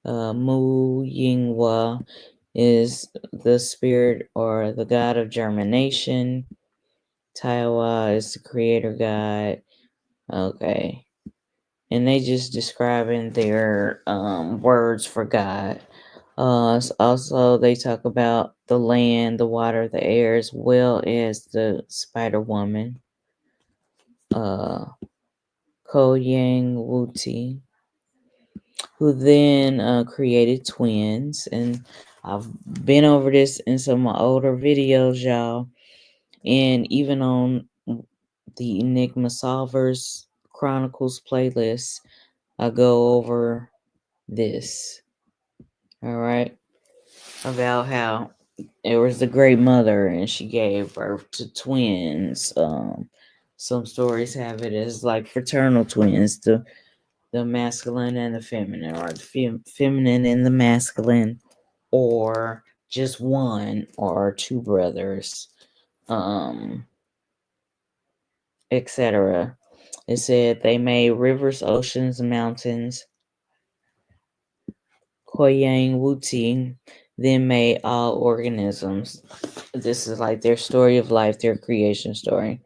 Speaker 3: Mu Yingwa is the spirit or the god of germination. Taiwa is the creator god. Okay. And they just describing their words for God. Also, they talk about the land, the water, the air, as well as the spider woman. Ko Yang Wuti, who then created twins. And I've been over this in some of my older videos, y'all. And even on the Enigma Solvers Chronicles playlist, I go over this. All right. About how it was the great mother and she gave birth to twins. Some stories have it as like fraternal twins, the masculine and the feminine, or the feminine and the masculine, or just one or two brothers, etc. It said they made rivers, oceans, mountains. Koyang Wuti then made all organisms. This is like their story of life, their creation story.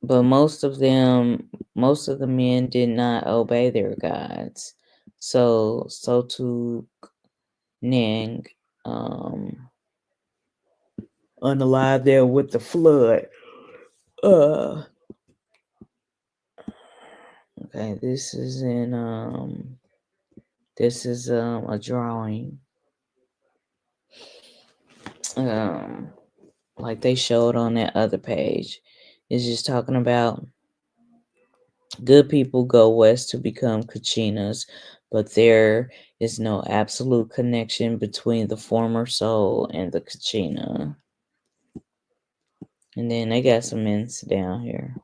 Speaker 3: But most of the men did not obey their gods. So to Ning unalive them with the flood. Okay, this is a drawing. Like they showed on that other page. It's just talking about good people go west to become Kachinas, but there is no absolute connection between the former soul and the Kachina. And then they got some mints down here,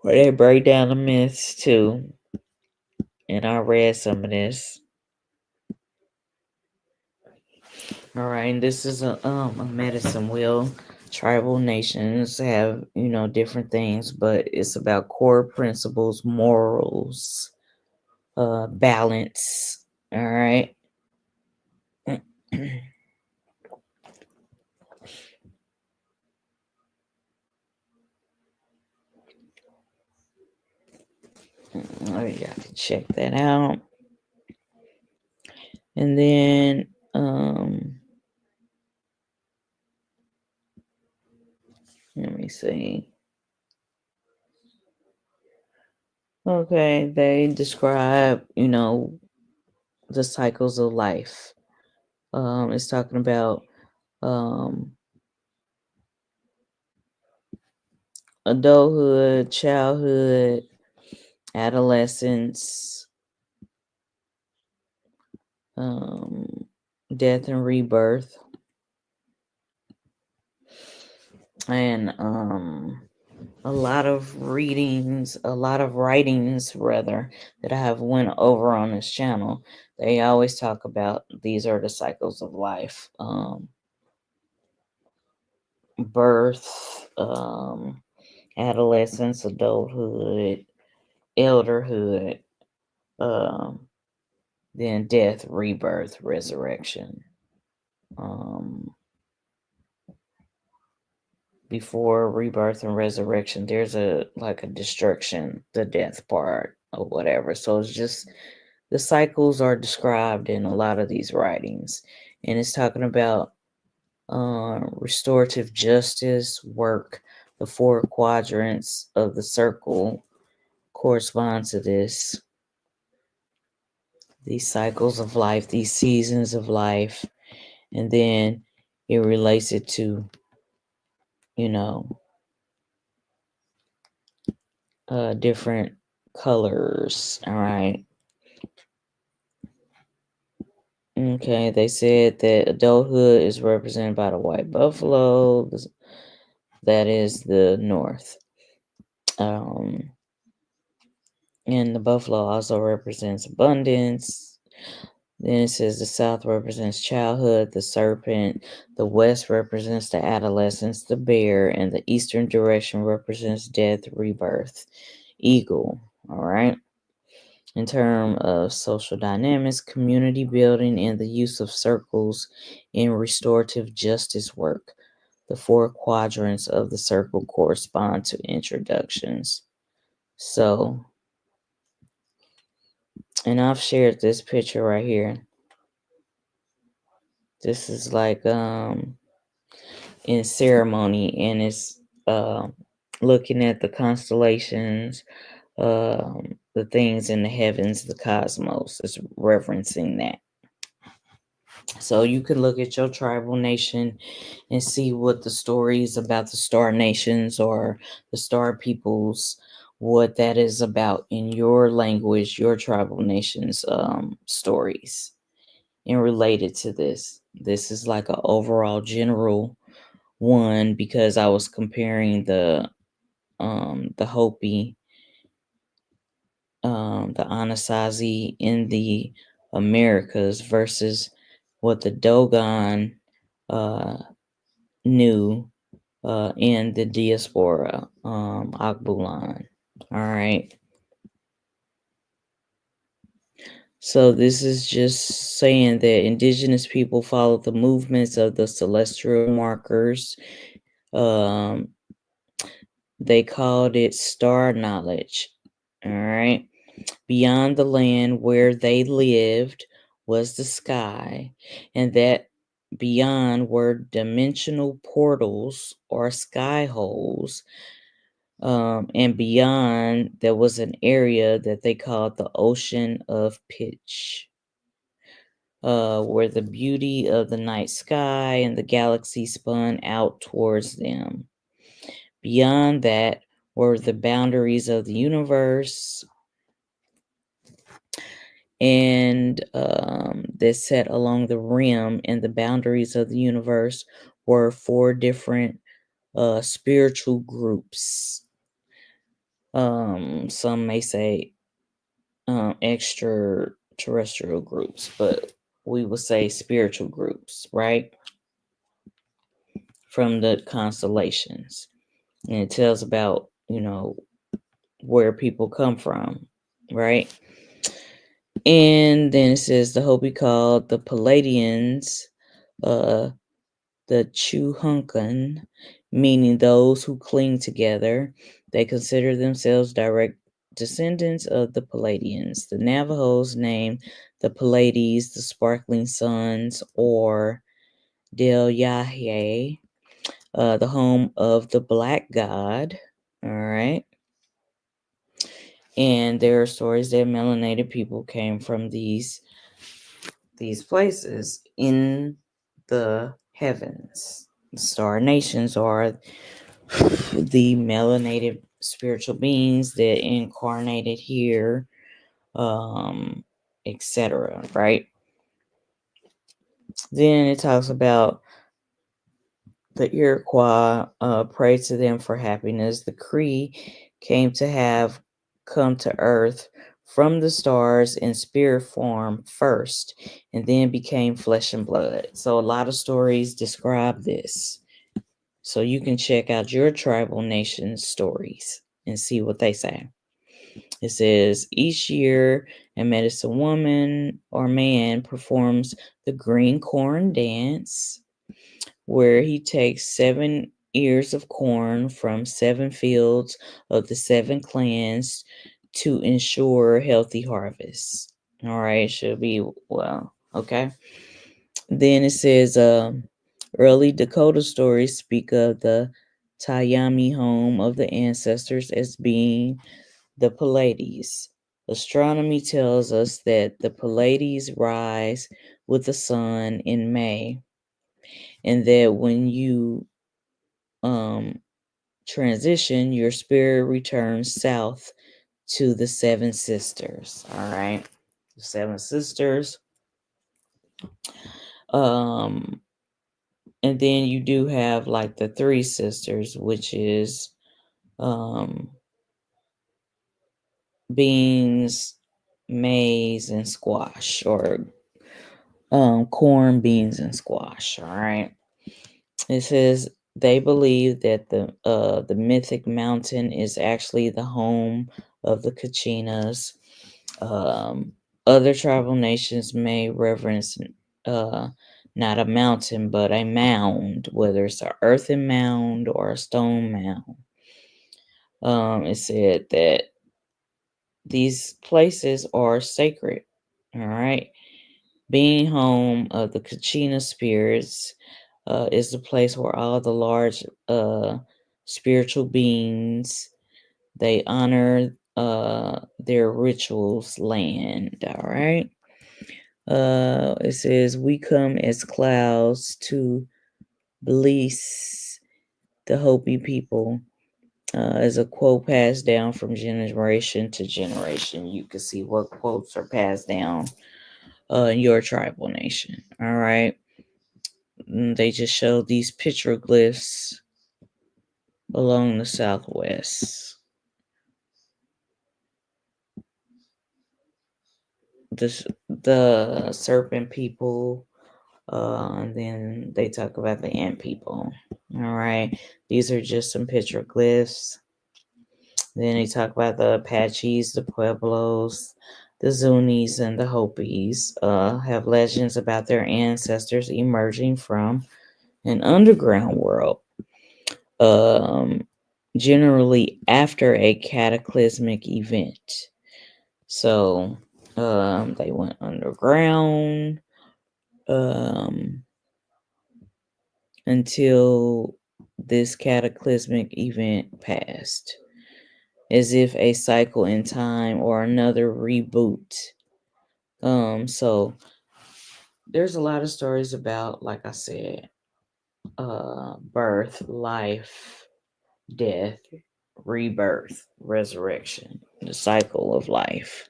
Speaker 3: where they break down the myths too. And I read some of this. All right, and this is a medicine wheel. Tribal nations have, different things, but it's about core principles, morals, balance. All right. Oh, you got to check that out. And then let me see. Okay, they describe, the cycles of life. It's talking about adulthood, childhood, adolescence, death and rebirth. and a lot of writings rather, that I have went over on this channel. They always talk about these are the cycles of life: birth, adolescence, adulthood, elderhood, then death, rebirth, resurrection. Before rebirth and resurrection, there's a destruction, the death part or whatever. So it's just the cycles are described in a lot of these writings, and it's talking about restorative justice work. The four quadrants of the circle correspond to this. These cycles of life, these seasons of life, and then it relates it to, different colors. All right. Okay, they said that adulthood is represented by the white buffalo. That is the north. And the buffalo also represents abundance. Then it says the south represents childhood, the serpent. The west represents the adolescence, the bear. And the eastern direction represents death, rebirth, eagle. All right. In terms of social dynamics, community building, and the use of circles in restorative justice work. The four quadrants of the circle correspond to introductions. So, and I've shared this picture right here. This is in ceremony, and it's looking at the constellations, the things in the heavens, the cosmos. It's referencing that. So you can look at your tribal nation and see what the stories about the star nations or the star peoples, what that is about in your language, your tribal nation's stories, and related to this. This is like an overall general one because I was comparing the Hopi, the Anasazi in the Americas versus what the Dogon knew in the diaspora, Alkebulan. All right. So this is just saying that indigenous people follow the movements of the celestial markers. They called it star knowledge. All right. Beyond the land where they lived was the sky, and that beyond were dimensional portals or sky holes. And beyond, there was an area that they called the Ocean of Pitch, where the beauty of the night sky and the galaxy spun out towards them. Beyond that were the boundaries of the universe, and that set along the rim and the boundaries of the universe were four different spiritual groups. Some may say extraterrestrial groups, but we would say spiritual groups, right? From the constellations. And it tells about, where people come from, right? And then it says the Hopi called the Palladians, the Chuhunkan, meaning those who cling together. They consider themselves direct descendants of the Palladians. The Navajos named the Pleiades the Sparkling Suns, or Del Yahye, the home of the Black God. All right. And there are stories that melanated people came from these places in the heavens. The star nations are the melanated spiritual beings that incarnated here, etc. Right? Then it talks about The Iroquois prayed to them for happiness. The Cree came to have come to earth from the stars in spirit form first, and then became flesh and blood. So a lot of stories describe this. So you can check out your tribal nation's stories and see what they say. It says each year a medicine woman or man performs the green corn dance, where he takes 7 ears of corn from 7 fields of the 7 clans to ensure healthy harvests. All right, should be well. Okay. Then it says early Dakota stories speak of the Tayami home of the ancestors as being the Pleiades. Astronomy tells us that the Pleiades rise with the sun in May, and that when you transition, your spirit returns south to the 7 sisters. All right, the 7 sisters. Um, and then you do have like the 3 sisters, which is beans, maize, and squash, or corn, beans, and squash. All right. It says they believe that the mythic mountain is actually the home of the Kachinas. Other tribal nations may reverence not a mountain but a mound, whether it's an earthen mound or a stone mound. It said that these places are sacred. All right. Being home of the Kachina spirits is the place where all the large spiritual beings, they honor their rituals land. All right. It says, we come as clouds to bless the Hopi people. As a quote passed down from generation to generation. You can see what quotes are passed down in your tribal nation. All right. They just show these petroglyphs along the southwest. The serpent people, and then they talk about the ant people. All right, these are just some petroglyphs. Then they talk about the Apaches, the Pueblos, the Zunis, and the Hopis. Have legends about their ancestors emerging from an underground world. Generally after a cataclysmic event. So they went underground until this cataclysmic event passed, as if a cycle in time or another reboot. So there's a lot of stories about, like I said, birth, life, death, rebirth, resurrection, the cycle of life.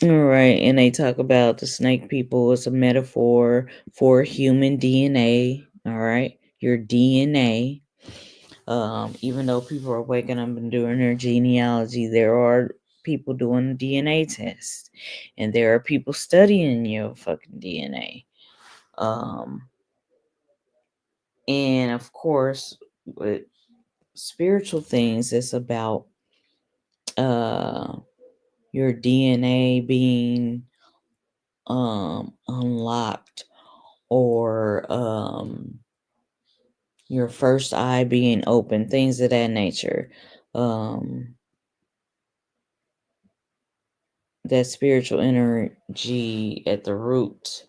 Speaker 3: All right, and they talk about the snake people as a metaphor for human DNA. All right, your DNA. Even though people are waking up and doing their genealogy, there are people doing a DNA test, and there are people studying your fucking DNA. And of course, with spiritual things, it's about your DNA being unlocked, or your first eye being open, things of that nature. That spiritual energy at the root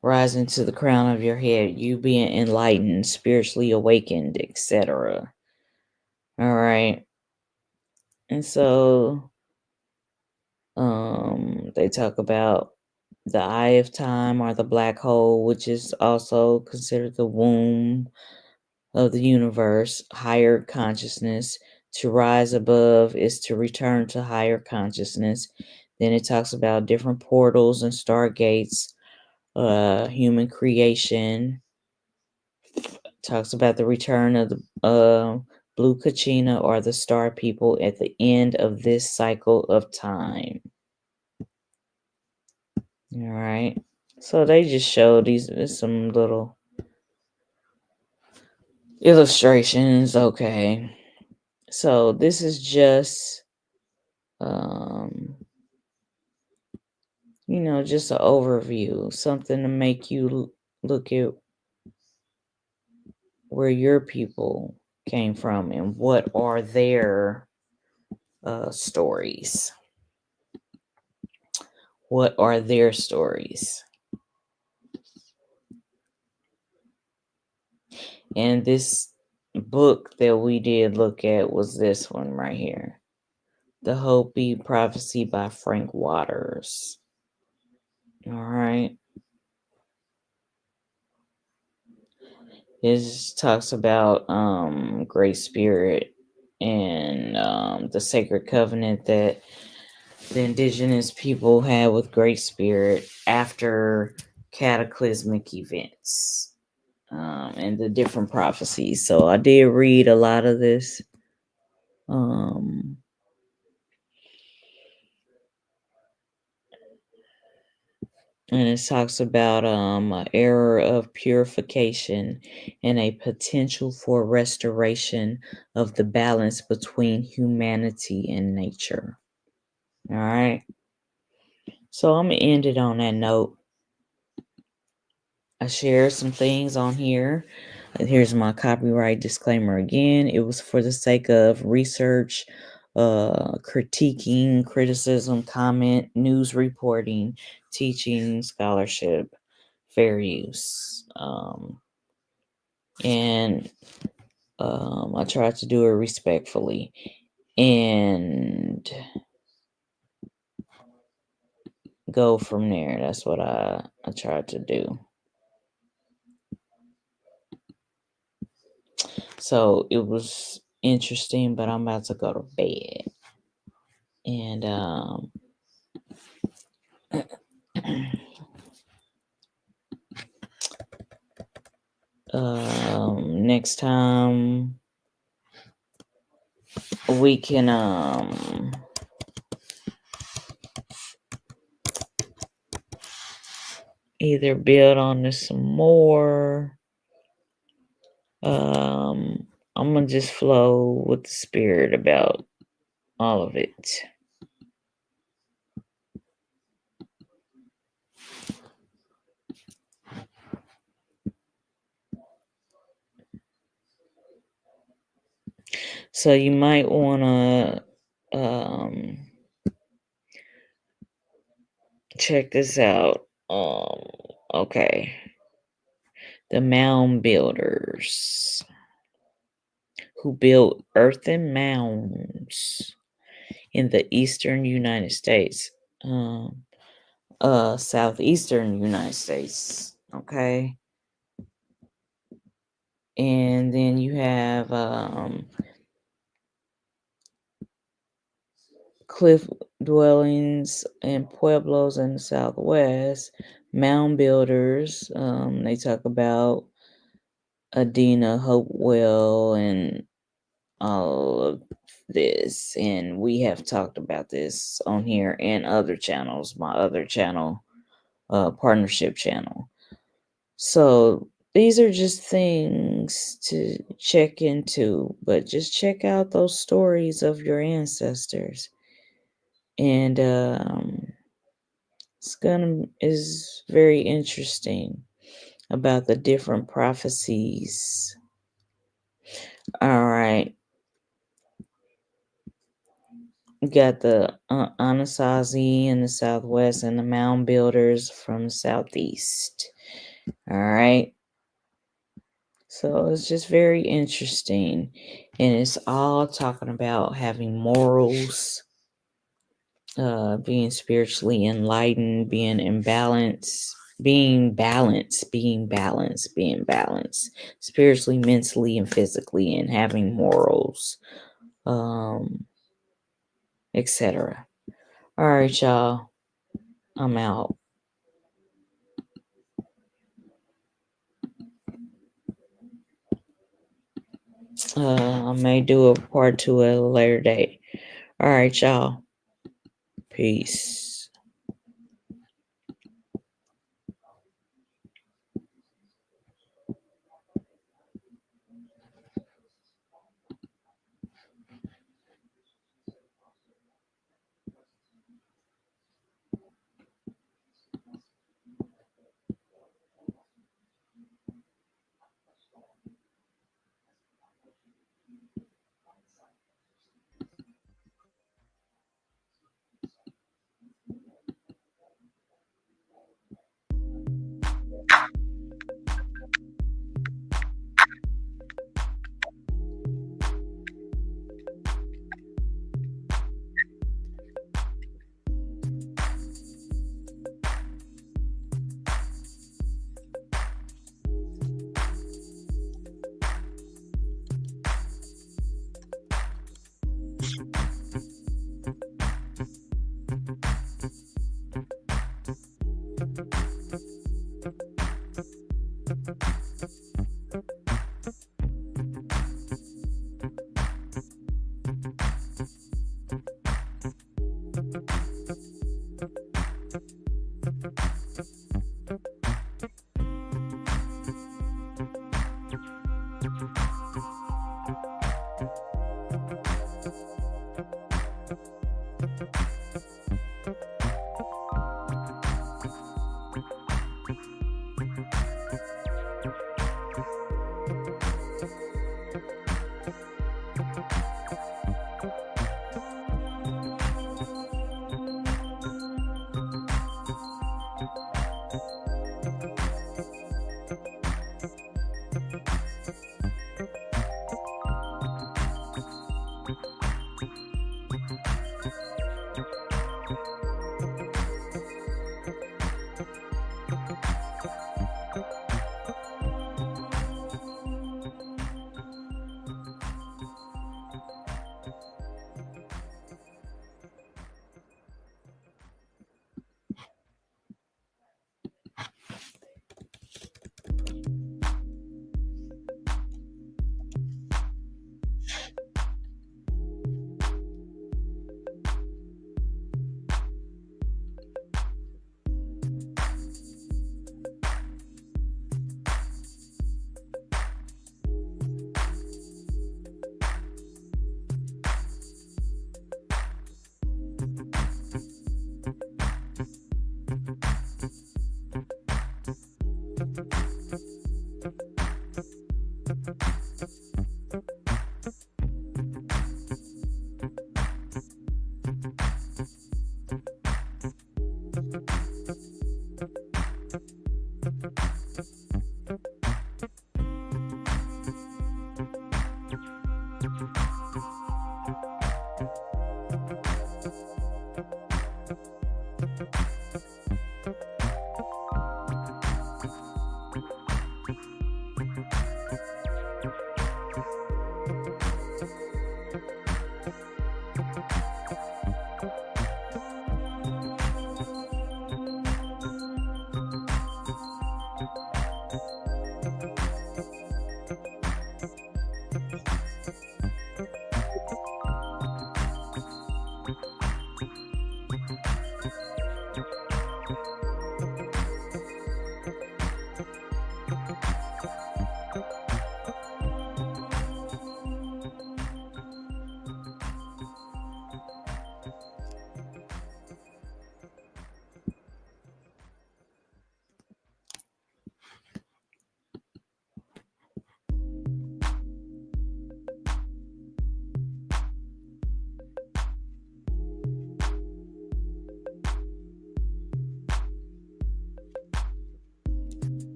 Speaker 3: rising to the crown of your head, you being enlightened, spiritually awakened, etc. All right. And so they talk about the eye of time, or the black hole, which is also considered the womb of the universe, higher consciousness. To rise above is to return to higher consciousness. Then it talks about different portals and stargates, human creation. Talks about the return of the blue Kachina or the star people at the end of this cycle of time. All right. So they just show these some little illustrations. Okay. So this is just just an overview, something to make you look at where your people came from and what are their stories. What are their stories? And this book that we did look at was this one right here. The Hopi Prophecy by Frank Waters. All right. It talks about Great Spirit and the sacred covenant that the indigenous people had with Great Spirit after cataclysmic events, and the different prophecies. So I did read a lot of this. And it talks about an era of purification and a potential for restoration of the balance between humanity and nature. All right. So I'm going to end it on that note. I shared some things on here. Here's my copyright disclaimer again. It was for the sake of research, critiquing, criticism, comment, news reporting, teaching, scholarship, fair use. And I tried to do it respectfully. And go from there. That's what I tried to do. So it was interesting, but I'm about to go to bed. And next time we can either build on this some more. I'm gonna just flow with the spirit about all of it. So you might want to check this out. Okay. The mound builders who built earthen mounds in the eastern United States, southeastern United States. Okay. And then you have cliff dwellings and pueblos in the Southwest, mound builders. They talk about Adina Hopewell and all of this, and we have talked about this on here and other channels. My other channel, partnership channel. So these are just things to check into, but just check out those stories of your ancestors. And is very interesting about the different prophecies. All right. We got the Anasazi in the Southwest and the mound builders from the Southeast. All right. So it's just very interesting. And it's all talking about having morals, being spiritually enlightened, being in balance, being balanced, spiritually, mentally, and physically, and having morals, etc. All right, y'all. I'm out. I may do a part 2 at a later date. All right, y'all. Peace.